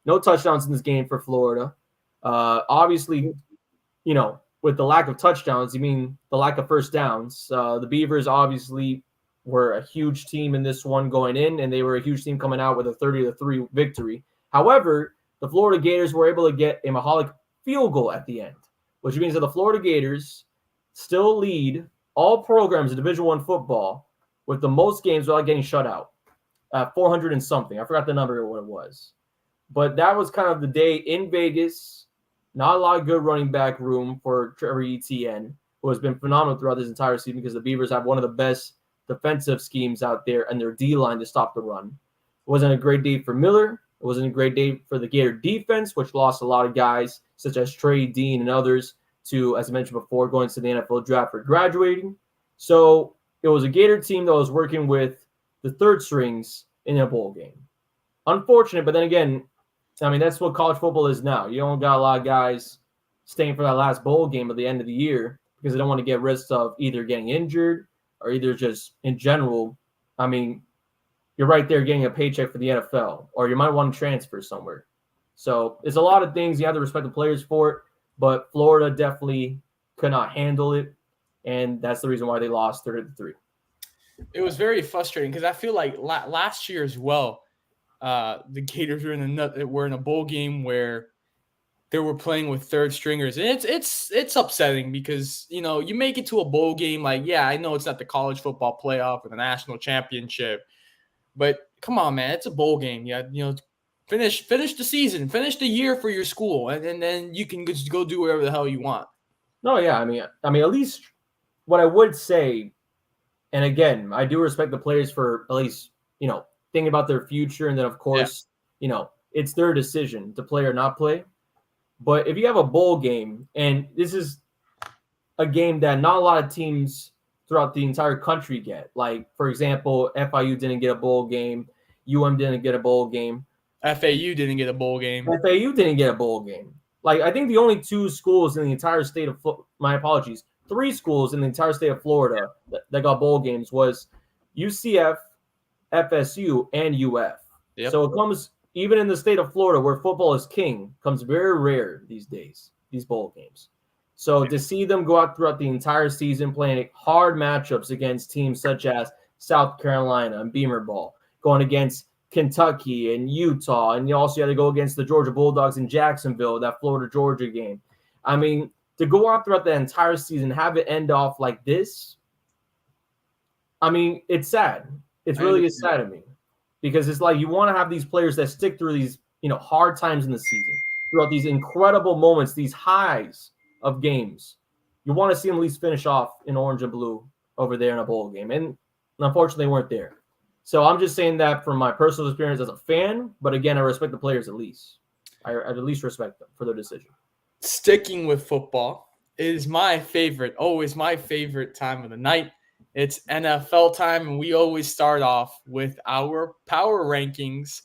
No touchdowns in this game for Florida. Obviously, with the lack of touchdowns, you mean the lack of first downs. The Beavers obviously were a huge team in this one going in, and they were a huge team coming out with a 30-3 victory. However, the Florida Gators were able to get a Mahalik field goal at the end, which means that the Florida Gators still lead all programs in Division I football with the most games without getting shut out. 400 and something. I forgot the number of what it was. But that was kind of the day in Vegas. Not a lot of good running back room for Trevor Etienne, who has been phenomenal throughout this entire season because the Beavers have one of the best defensive schemes out there and their D-line to stop the run. It wasn't a great day for Miller. It wasn't a great day for the Gator defense, which lost a lot of guys such as Trey Dean and others to, as I mentioned before, going to the NFL draft for graduating. So it was a Gator team that was working with the third strings in a bowl game. Unfortunate, but then again, I mean, that's what college football is now. You don't got a lot of guys staying for that last bowl game at the end of the year because they don't want to get risk of either getting injured or either just in general. I mean, you're right there getting a paycheck for the NFL, or you might want to transfer somewhere. So it's a lot of things. You have to respect the players for it, but Florida definitely could not handle it, and that's the reason why they lost 30-3. It was very frustrating because I feel like last year as well, the Gators were in a bowl game where they were playing with third stringers, and it's upsetting because you make it to a bowl game. Like, yeah, I know it's not the college football playoff or the national championship, but come on, man, it's a bowl game. Yeah, finish the season, finish the year for your school, and then you can just go do whatever the hell you want. No, yeah, I mean, at least what I would say, and again, I do respect the players for at least thinking about their future, and then of course, it's their decision to play or not play. But if you have a bowl game, and this is a game that not a lot of teams throughout the entire country get, like for example, FIU didn't get a bowl game, didn't get a bowl game, FAU didn't get a bowl game. FAU didn't get a bowl game. Like, I think the only two schools in the entire state of three schools in the entire state of Florida that got bowl games was UCF, FSU, and UF. Yep. So it comes, even in the state of Florida where football is king, comes very rare these days, these bowl games. So to see them go out throughout the entire season playing hard matchups against teams such as South Carolina and Beamer Ball, going against Kentucky and Utah, and you also had to go against the Georgia Bulldogs in Jacksonville, that Florida-Georgia game. I mean, to go out throughout the entire season, have it end off like this, I mean, it's sad. It's really is sad to me because it's like you want to have these players that stick through these, hard times in the season, throughout these incredible moments, these highs of games. You want to see them at least finish off in orange and blue over there in a bowl game. And unfortunately, they weren't there. So I'm just saying that from my personal experience as a fan. But again, I respect the players at least. I at least respect them for their decision. Sticking with football is my favorite, always my favorite time of the night. It's NFL time, and we always start off with our power rankings.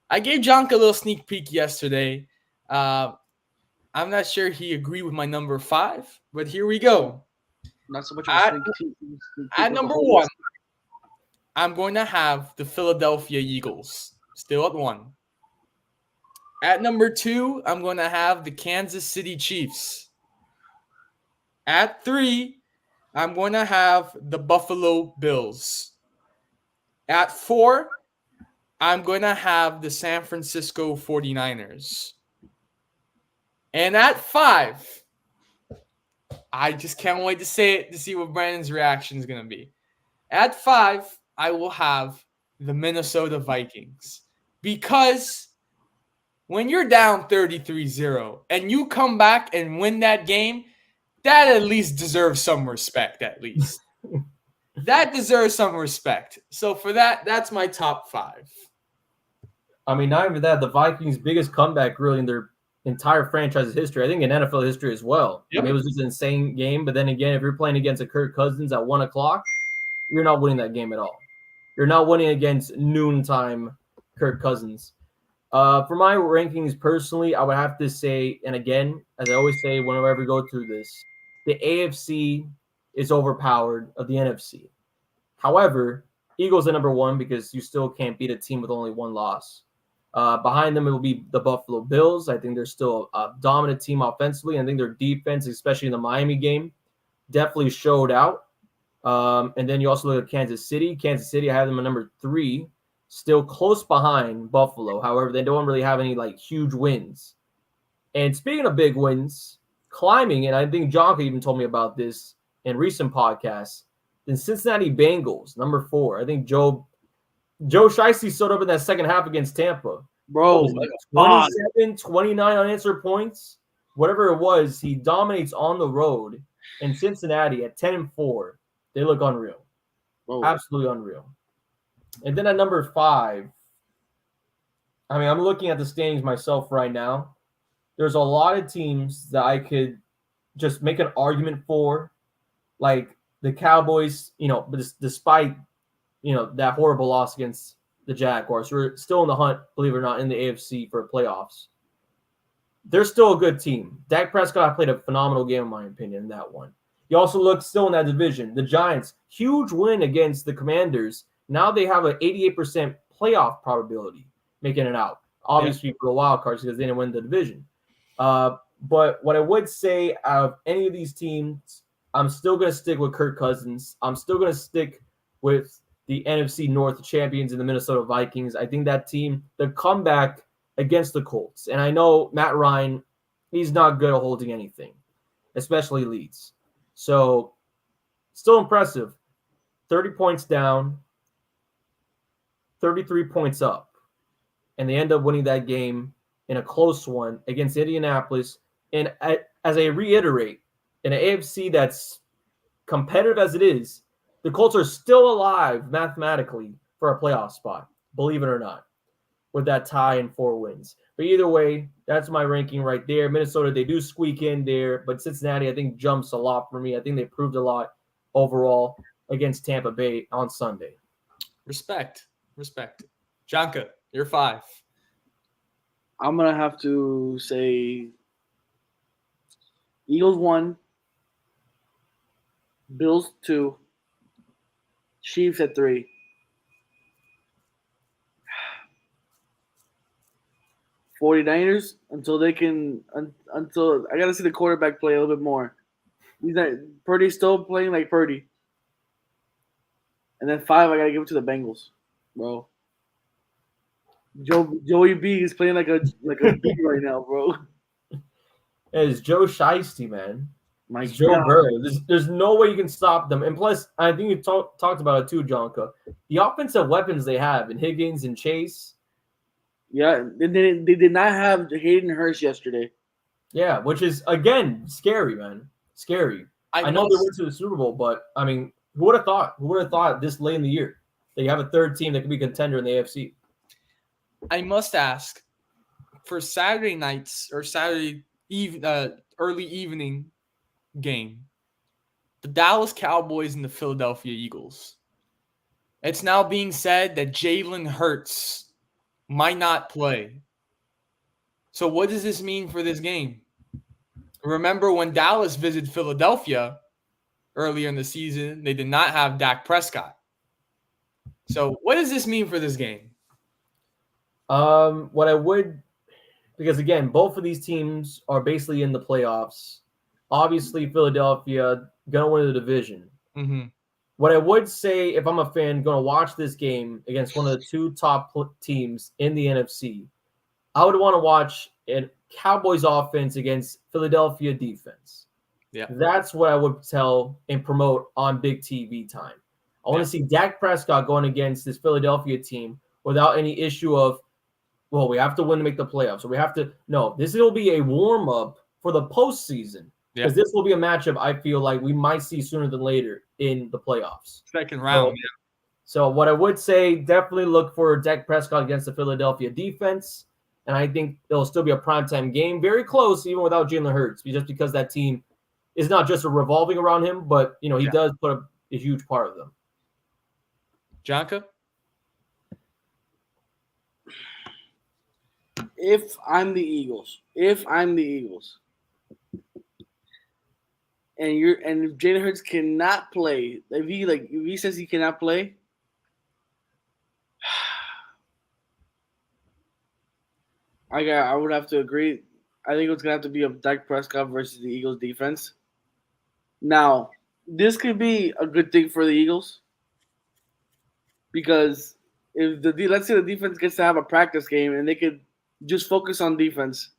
I gave Jonk a little sneak peek yesterday. I'm not sure he agreed with my number 5, but here we go. Not so much of a sneak peek. At number 1, I'm going to have the Philadelphia Eagles, still at 1. At number 2, I'm going to have the Kansas City Chiefs. At 3, I'm going to have the Buffalo Bills. At 4, I'm going to have the San Francisco 49ers. And at 5, I just can't wait to say it to see what Brandon's reaction is going to be. At 5, I will have the Minnesota Vikings. Because when you're down 33-0 and you come back and win that game, that at least deserves some respect, at least. That deserves some respect. So for that, that's my top 5. I mean, not even that, the Vikings' biggest comeback really in their entire franchise's history. I think in NFL history as well. Yep. I mean, it was just an insane game. But then again, if you're playing against a Kirk Cousins at 1 o'clock, you're not winning that game at all. You're not winning against noontime Kirk Cousins. For my rankings personally, I would have to say, and again, as I always say whenever we go through this, the AFC is overpowered of the NFC. However, Eagles are number 1 because you still can't beat a team with only 1 loss. Behind them, it will be the Buffalo Bills. I think they're still a dominant team offensively. I think their defense, especially in the Miami game, definitely showed out. And then you also look at Kansas City. Kansas City, I have them at number 3, still close behind Buffalo. However, they don't really have any huge wins. And speaking of big wins, climbing, and I think Jonka even told me about this in recent podcasts, the Cincinnati Bengals, number 4. I think Joe Shiesty stood up in that second half against Tampa. Bro, 27, 29 unanswered points. Whatever it was, he dominates on the road. And Cincinnati at 10-4, they look unreal. Bro. Absolutely unreal. And then at number 5, I mean, I'm looking at the standings myself right now. There's a lot of teams that I could just make an argument for, like the Cowboys, despite, that horrible loss against the Jaguars. We're still in the hunt, believe it or not, in the AFC for playoffs. They're still a good team. Dak Prescott played a phenomenal game, in my opinion, in that one. You also look still in that division. The Giants, huge win against the Commanders. Now they have an 88% playoff probability making it out. Obviously for the wild cards because they didn't win the division. But what I would say out of any of these teams, I'm still going to stick with Kirk Cousins. I'm still going to stick with the NFC North champions and the Minnesota Vikings. I think that team, the comeback against the Colts. And I know Matt Ryan, he's not good at holding anything, especially leads. So still impressive. 30 points down, 33 points up. And they end up winning that game in a close one against Indianapolis. And as I reiterate, in an AFC that's competitive as it is, the Colts are still alive mathematically for a playoff spot, believe it or not, with that tie and 4 wins. But either way, that's my ranking right there. Minnesota, they do squeak in there, but Cincinnati, I think, jumps a lot for me. I think they proved a lot overall against Tampa Bay on Sunday. Respect. Jonka, you're 5. I'm going to have to say Eagles 1, Bills 2, Chiefs at 3. 49ers until they can until I gotta see the quarterback play a little bit more. He's not Purdy's still playing like Purdy. And then 5, I gotta give it to the Bengals, bro. Joey B is playing like a B right now, bro. It's Joe Shiesty, man. My It's Joe God. Burrow. There's no way you can stop them. And plus, I think you talked about it too, Jonka. The offensive weapons they have in Higgins and Chase. Yeah, they did not have Hayden Hurst yesterday. Yeah, which is, again, scary, man. Scary. I know they went to the Super Bowl, but, I mean, who would have thought? Who would have thought this late in the year that you have a third team that could be a contender in the AFC? I must ask, for Saturday nights or early evening game, the Dallas Cowboys and the Philadelphia Eagles. It's now being said that Jalen Hurts might not play. So what does this mean for this game? Remember when Dallas visited Philadelphia earlier in the season, they did not have Dak Prescott. So what does this mean for this game? What I would, because again, both of these teams are basically in the playoffs. Obviously, Philadelphia gonna win the division. Mm-hmm. What I would say, if I'm a fan going to watch this game against one of the two top teams in the NFC, I would want to watch a Cowboys offense against Philadelphia defense. Yeah, that's what I would tell and promote on big TV time. I want to see Dak Prescott going against this Philadelphia team without any issue of, well, we have to win to make the playoffs, or we have to. No, this will be a warm up for the postseason. Because this will be a matchup I feel like we might see sooner than later in the playoffs. Second round. So what I would say, definitely look for Dak Prescott against the Philadelphia defense. And I think it'll still be a primetime game. Very close, even without Jalen Hurts, just because that team is not just revolving around him, but he does put a huge part of them. Jonka? If I'm the Eagles, and if Jalen Hurts cannot play, if he says he cannot play, I would have to agree. I think it's gonna have to be a Dak Prescott versus the Eagles defense. Now, this could be a good thing for the Eagles because if let's say the defense gets to have a practice game and they could just focus on defense,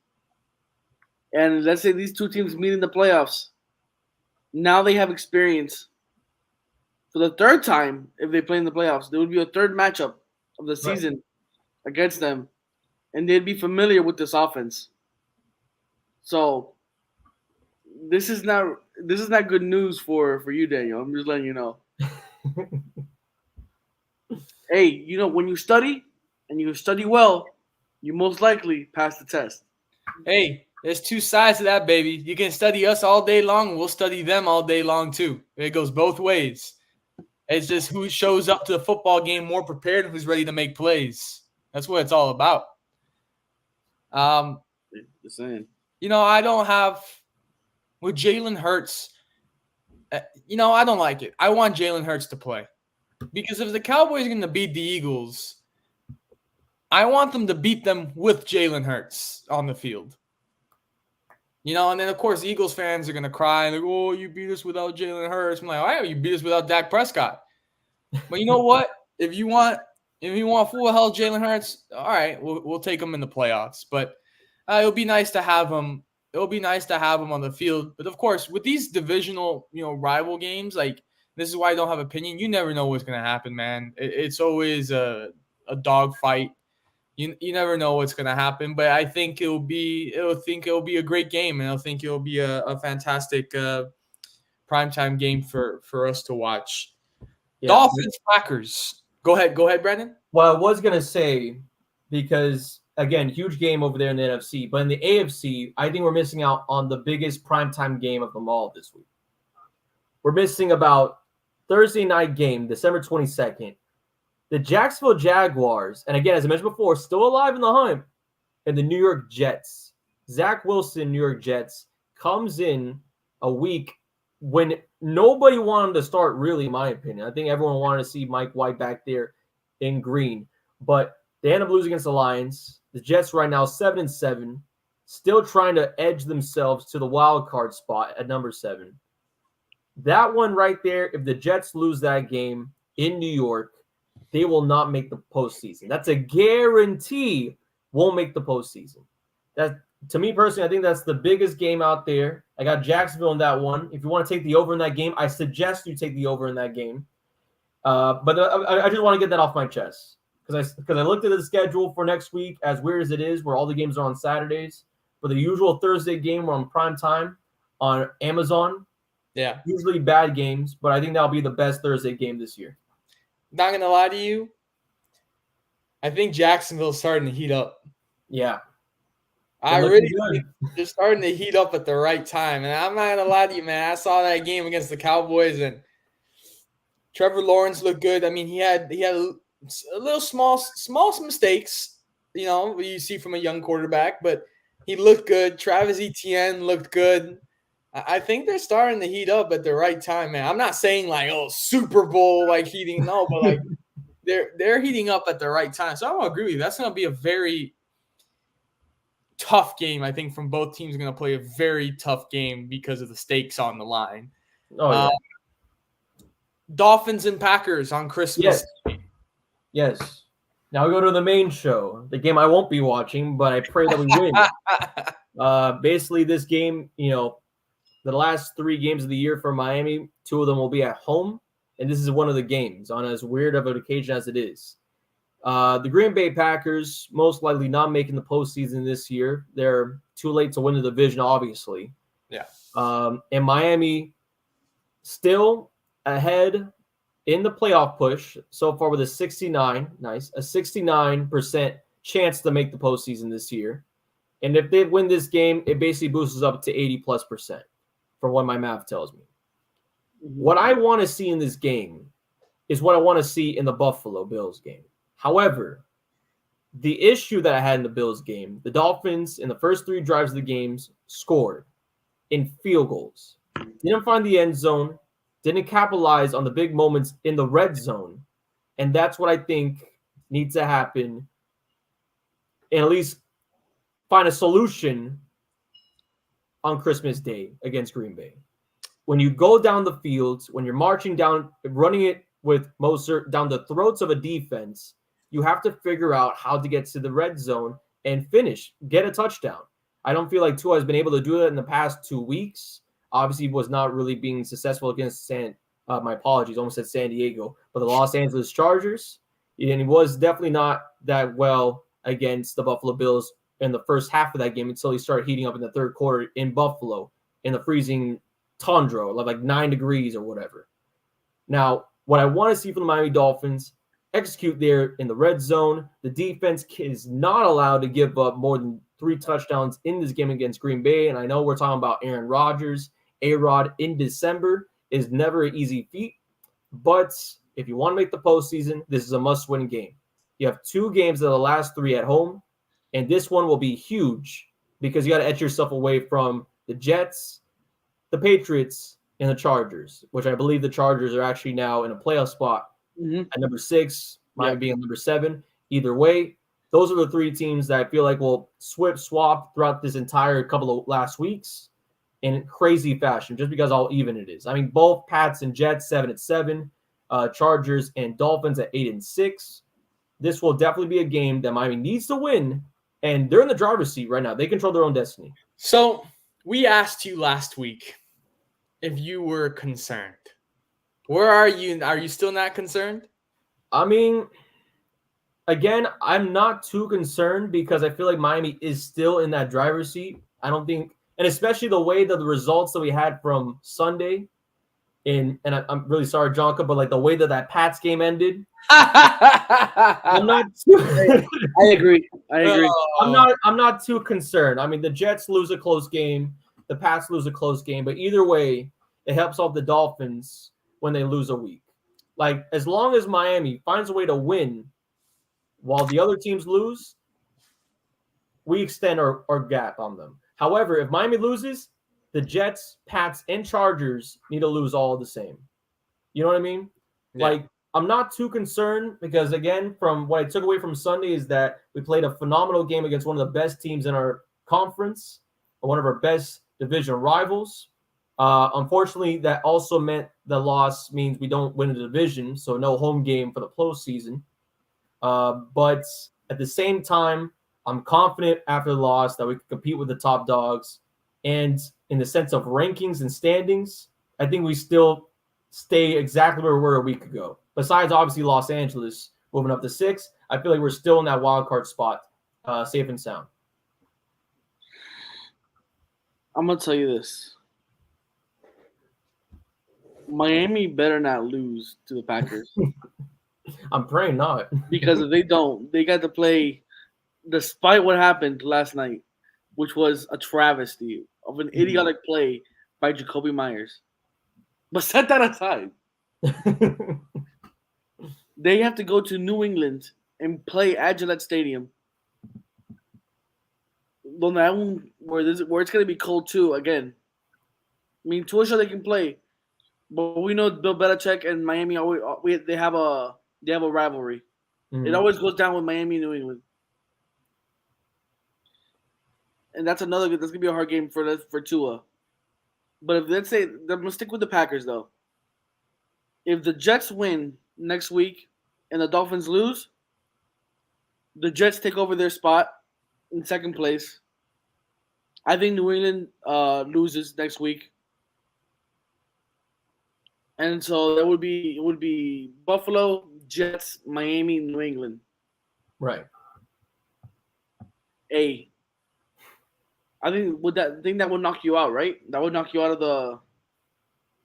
and let's say these two teams meet in the playoffs. Now they have experience. For the third time, if they play in the playoffs, there would be a third matchup of the season against them, and they'd be familiar with this offense. So this is not good news for you, Daniel. I'm just letting you know. Hey, when you study and you study well, you most likely pass the test. Hey. There's two sides to that, baby. You can study us all day long. We'll study them all day long, too. It goes both ways. It's just who shows up to the football game more prepared and who's ready to make plays. That's what it's all about. Just saying. I don't have – with Jalen Hurts, I don't like it. I want Jalen Hurts to play. Because if the Cowboys are going to beat the Eagles, I want them to beat them with Jalen Hurts on the field. And then, of course, Eagles fans are going to cry, like, oh, you beat us without Jalen Hurts. I'm like, all right, you beat us without Dak Prescott. But you know what? If you want full health Jalen Hurts, all right, we'll take him in the playoffs. But it'll be nice to have him. It'll be nice to have him on the field. But, of course, with these divisional, rival games, like, this is why I don't have opinion. You never know what's going to happen, man. It's always a dogfight. You never know what's going to happen, but I think it'll be a great game, and I think it'll be a fantastic primetime game for us to watch. Yeah. Dolphins, Packers. Go ahead, Brandon. Well, I was going to say, because, again, huge game over there in the NFC, but in the AFC, I think we're missing out on the biggest primetime game of them all this week. We're missing about Thursday night game, December 22nd. The Jacksonville Jaguars, and again, as I mentioned before, still alive in the hunt, and the New York Jets. Zach Wilson, New York Jets, comes in a week when nobody wanted to start, really, in my opinion. I think everyone wanted to see Mike White back there in green. But they end up losing against the Lions. The Jets right now 7-7, still trying to edge themselves to the wild card spot at number 7. That one right there, if the Jets lose that game in New York, they will not make the postseason. That's a guarantee. Won't make the postseason. That, to me personally, I think that's the biggest game out there. I got Jacksonville in that one. If you want to take the over in that game, I suggest you take the over in that game. But I just want to get that off my chest because I looked at the schedule for next week, as weird as it is, where all the games are on Saturdays. For the usual Thursday game, we're on prime time on Amazon. Yeah. Usually bad games, but I think that'll be the best Thursday game this year. Not going to lie to you. I think Jacksonville's starting to heat up. Yeah. I really think they're starting to heat up at the right time. And I'm not going to lie to you, man. I saw that game against the Cowboys, and Trevor Lawrence looked good. I mean, he had a little small mistakes, you see from a young quarterback, but he looked good. Travis Etienne looked good. I think they're starting to heat up at the right time, man. I'm not saying like, Super Bowl like heating, no, but like they're heating up at the right time. So I don't agree with you. That's going to be a very tough game. I think from both teams are going to play a very tough game because of the stakes on the line. Oh yeah. Dolphins and Packers on Christmas. Yes. Now we go to the main show, the game I won't be watching, but I pray that we win. Basically, this game, the last 3 games of the year for Miami, 2 of them will be at home, and this is one of the games, on as weird of an occasion as it is. The Green Bay Packers most likely not making the postseason this year. They're too late to win the division, obviously. Yeah. And Miami still ahead in the playoff push so far with a 69% chance to make the postseason this year. And if they win this game, it basically boosts up to 80+% from what my math tells me. What I want to see in this game is what I want to see in the Buffalo Bills game. However, the issue that I had in the Bills game, the Dolphins in the first 3 drives of the games scored in field goals. Didn't find the end zone, didn't capitalize on the big moments in the red zone. And that's what I think needs to happen, and at least find a solution on Christmas Day against Green Bay. When you go down the field, when you're marching down, running it with Mostert down the throats of a defense, you have to figure out how to get to the red zone and finish, get a touchdown. I don't feel like Tua has been able to do that in the past 2 weeks. Obviously, was not really being successful against my apologies, almost said San Diego, but the Los Angeles Chargers. And he was definitely not that well against the Buffalo Bills in the first half of that game until he started heating up in the third quarter in Buffalo in the freezing tundra, like 9 degrees or whatever. Now, what I want to see from the Miami Dolphins, execute there in the red zone. The defense is not allowed to give up more than 3 touchdowns in this game against Green Bay. And I know we're talking about Aaron Rodgers. A-Rod in December is never an easy feat. But if you want to make the postseason, this is a must-win game. You have 2 games of the last 3 at home, and this one will be huge because you got to etch yourself away from the Jets, the Patriots, and the Chargers, which I believe the Chargers are actually now in a playoff spot at number 6, Miami being number 7. Either way, those are the 3 teams that I feel like will swap throughout this entire couple of last weeks in crazy fashion, just because how even it is. I mean, both Pats and Jets 7-7, Chargers and Dolphins at 8-6. This will definitely be a game that Miami needs to win, and they're in the driver's seat right now. They control their own destiny. So we asked you last week if you were concerned. Where are you? Are you still not concerned? I mean, again, I'm not too concerned because I feel like Miami is still in that driver's seat. I don't think, and especially the way that the results that we had from Sunday, and I'm really sorry, Jonka, but like the way that Pats game ended, I'm not. I agree. I'm not too concerned. I mean, the Jets lose a close game, the Pats lose a close game, but either way, it helps out the Dolphins when they lose a week. Like, as long as Miami finds a way to win while the other teams lose, we extend our gap on them. However, if Miami loses, the Jets, Pats, and Chargers need to lose all the same. You know what I mean? Yeah. Like, I'm not too concerned because, again, from what I took away from Sunday is that we played a phenomenal game against one of the best teams in our conference, one of our best division rivals. Unfortunately, that also meant the loss means we don't win the division, so no home game for the postseason. But at the same time, I'm confident after the loss that we can compete with the top dogs. And in the sense of rankings and standings, I think we still stay exactly where we were a week ago. Besides, obviously, Los Angeles moving up to 6, I feel like we're still in that wild card spot, safe and sound. I'm gonna tell you this: Miami better not lose to the Packers I'm praying not. because if they don't, they got to play. Despite what happened last night, which was a travesty of an idiotic play by Jacoby Myers. But set that aside, they have to go to New England and play at Gillette Stadium. Where it's going to be cold too again. I mean, to a show they can play, but we know Bill Belichick and Miami always they have a rivalry. It always goes down with Miami and New England, and that's gonna be a hard game for Tua. But if let's say I'm gonna stick with the Packers though. If the Jets win next week and the Dolphins lose, the Jets take over their spot in second place. I think New England loses next week, and so it would be Buffalo, Jets, Miami, New England. Right. I think that would knock you out, right? That would knock you out of the.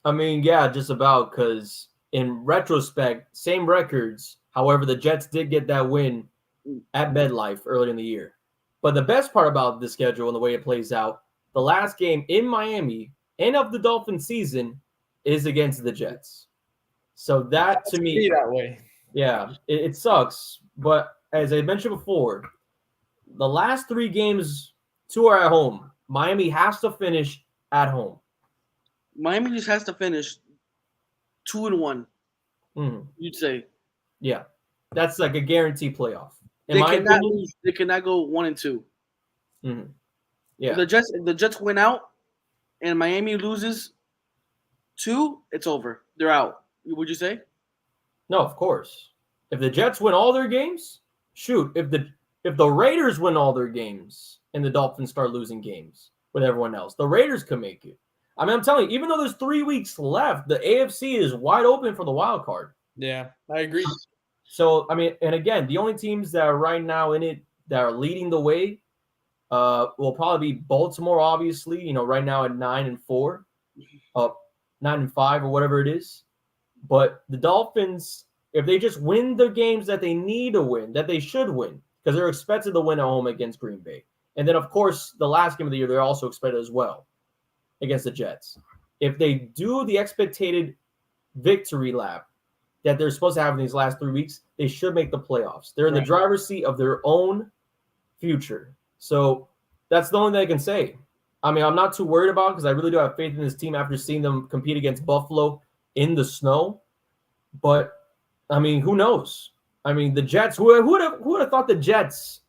I mean, yeah, just about, because in retrospect, same records. However, the Jets did get that win at MetLife early in the year. But the best part about the schedule and the way it plays out, the last game in Miami and of the Dolphins season is against the Jets. So that to me, that way. Yeah, it sucks. But as I mentioned before, the last 3 games, 2 are at home. Miami has to finish at home. Miami just has to finish 2-1. You'd say. Yeah, that's like a guaranteed playoff. They cannot lose. They cannot go 1-2. Yeah. If the Jets win out, and Miami loses 2, it's over. They're out. Would you say? No, of course. If the Jets win all their games, shoot. If the Raiders win all their games and the Dolphins start losing games with everyone else, the Raiders can make it. I mean, I'm telling you, even though there's 3 weeks left, the AFC is wide open for the wild card. Yeah, I agree. So, I mean, and again, the only teams that are right now in it that are leading the way will probably be Baltimore, obviously, right now at 9-4, 9-5 or whatever it is. But the Dolphins, if they just win the games that they need to win, that they should win, because they're expected to win at home against Green Bay. And then, of course, the last game of the year, they're also expected as well against the Jets. If they do the expected victory lap that they're supposed to have in these last 3 weeks, they should make the playoffs. They're in the driver's seat of their own future. So that's the only thing I can say. I mean, I'm not too worried about it because I really do have faith in this team after seeing them compete against Buffalo in the snow. But, I mean, who knows? I mean, the Jets, who would have thought the Jets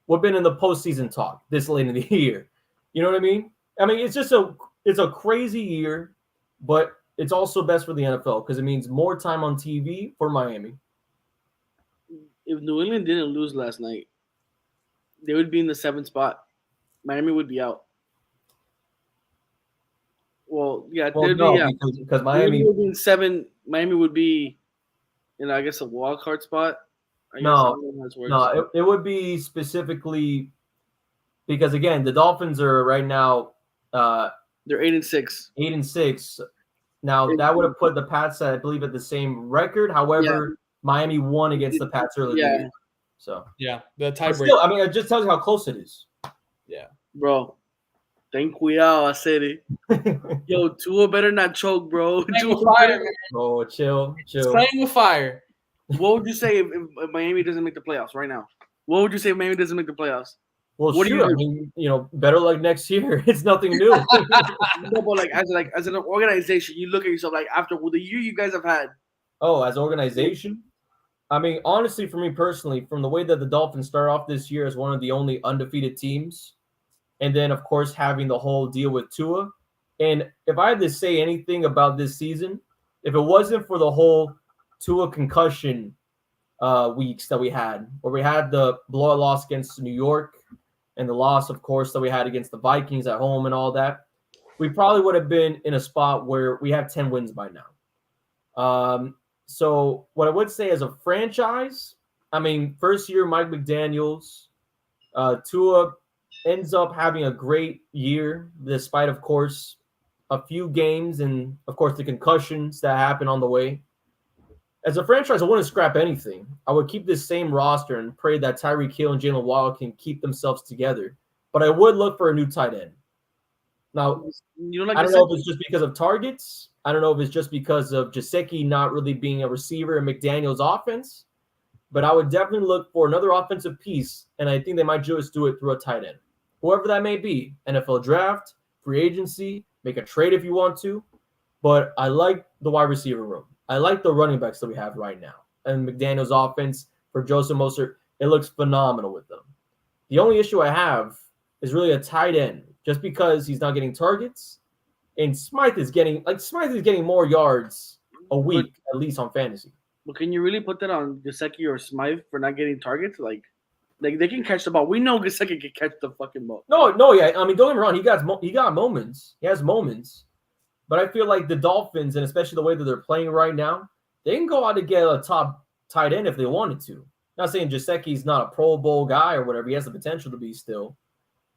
would have been in the postseason talk this late in the year? You know what I mean? I mean, it's a crazy year, but it's also best for the NFL because it means more time on TV for Miami. If New England didn't lose last night, they would be in the 7th spot. Miami would be out. Well, yeah, because Miami would be in 7. Miami would be in, I guess, a wild card spot. It would be specifically because, again, the Dolphins are right now. They're 8-6. 8-6. Now that would have put the Pats, I believe, at the same record. However, Miami won against the Pats earlier. Yeah. So the tiebreaker. Still, I mean, it just tells you how close it is. Yeah, bro. Ten cuidado, I said it. Yo, Tua better not choke, bro. Fire, man. Oh, chill. Playing with fire. What would you say if Miami doesn't make the playoffs right now? What would you say if Miami doesn't make the playoffs? Well, what do you do? I mean, better luck next year. It's nothing new. No, but as an organization, you look at yourself like after the year you guys have had. Oh, as an organization, I mean, honestly, for me personally, from the way that the Dolphins start off this year as one of the only undefeated teams, and then of course having the whole deal with Tua, and if I had to say anything about this season, if it wasn't for the whole Tua concussion weeks that we had, where we had the blowout loss against New York and the loss, of course, that we had against the Vikings at home and all that, we probably would have been in a spot where we have 10 wins by now. So what I would say as a franchise, I mean, first year Mike McDaniels, Tua ends up having a great year, despite, of course, a few games and, of course, the concussions that happen on the way. As a franchise, I wouldn't scrap anything. I would keep this same roster and pray that Tyreek Hill and Jalen Waddle can keep themselves together. But I would look for a new tight end. Now, I don't know if it's just because of targets. I don't know if it's just because of Gesicki not really being a receiver in McDaniel's offense. But I would definitely look for another offensive piece, and I think they might just do it through a tight end. Whoever that may be, NFL draft, free agency, make a trade if you want to. But I like the wide receiver room. I like the running backs that we have right now. And McDaniel's offense for Joseph Mostert, it looks phenomenal with them. The only issue I have is really a tight end, just because he's not getting targets. And Smythe is getting more yards a week, at least on fantasy. But can you really put that on Gesicki or Smythe for not getting targets? Like they can catch the ball. We know Gesicki can catch the fucking ball. No, yeah. I mean, don't get me wrong. He got moments. He has moments. But I feel like the Dolphins, and especially the way that they're playing right now, they can go out to get a top tight end if they wanted to. Not saying Gesicki's not a Pro Bowl guy or whatever. He has the potential to be still.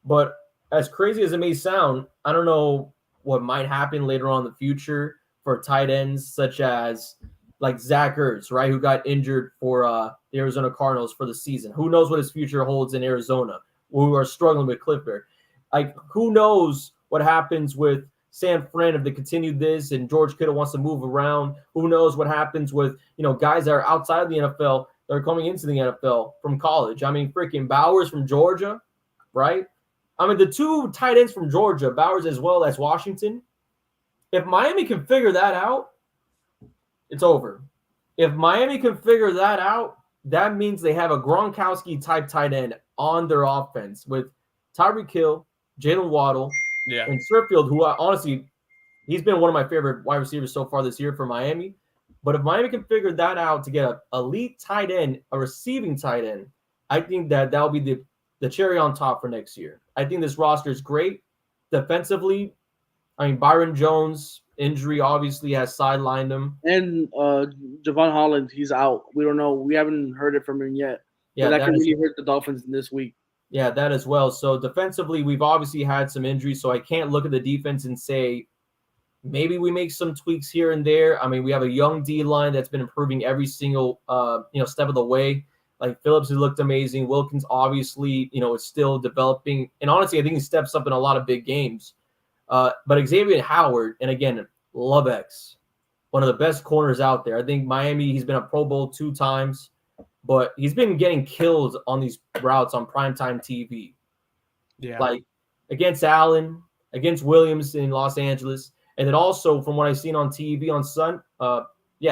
But as crazy as it may sound, I don't know what might happen later on in the future for tight ends such as like Zach Ertz, right, who got injured for the Arizona Cardinals for the season. Who knows what his future holds in Arizona, who are struggling with Clifford. Like, who knows what happens with San Fran if they continue this and George Kittle wants to move around. Who knows what happens with, guys that are outside of the NFL that are coming into the NFL from college. I mean, freaking Bowers from Georgia, right? I mean, the two tight ends from Georgia, Bowers as well as Washington, if Miami can figure that out, it's over. If Miami can figure that out, that means they have a Gronkowski-type tight end on their offense with Tyreek Hill, Jalen Waddle, and Sherfield, who honestly, he's been one of my favorite wide receivers so far this year for Miami. But if Miami can figure that out to get an elite tight end, a receiving tight end, I think that'll be the cherry on top for next year. I think this roster is great. Defensively, I mean, Byron Jones' injury obviously has sidelined him. And Javon Holland, he's out. We don't know. We haven't heard it from him yet. Yeah, that can really hurt the Dolphins this week. Yeah, that as well. So defensively, we've obviously had some injuries, so I can't look at the defense and say maybe we make some tweaks here and there. I mean, we have a young D-line that's been improving every single step of the way. Like Phillips has looked amazing. Wilkins obviously, is still developing. And honestly, I think he steps up in a lot of big games. But Xavier Howard, and again, Lovex, one of the best corners out there. I think Miami, he's been a Pro Bowl 2 times. But he's been getting killed on these routes on primetime TV. Yeah. Like against Allen, against Williams in Los Angeles. And then also from what I've seen on TV on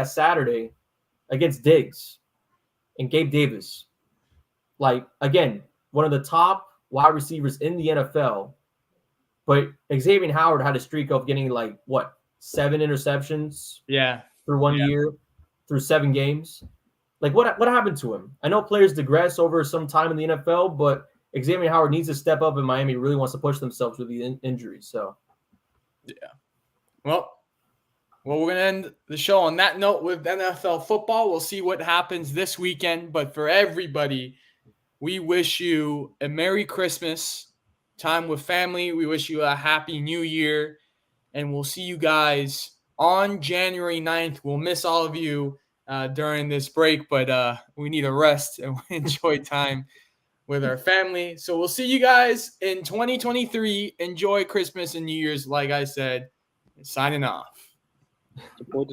Saturday, against Diggs and Gabe Davis. Like, again, one of the top wide receivers in the NFL. But Xavier Howard had a streak of getting 7 interceptions through 1 year, through 7 games. Like, what happened to him? I know players digress over some time in the NFL, but Xavier Howard needs to step up, and Miami really wants to push themselves with the injuries. So, yeah. Well, we're going to end the show on that note with NFL football. We'll see what happens this weekend. But for everybody, we wish you a Merry Christmas, time with family. We wish you a Happy New Year. And we'll see you guys on January 9th. We'll miss all of you during this break, but we need a rest and enjoy time with our family. So we'll see you guys in 2023. Enjoy Christmas and New Year's, like I said. Signing off. Support the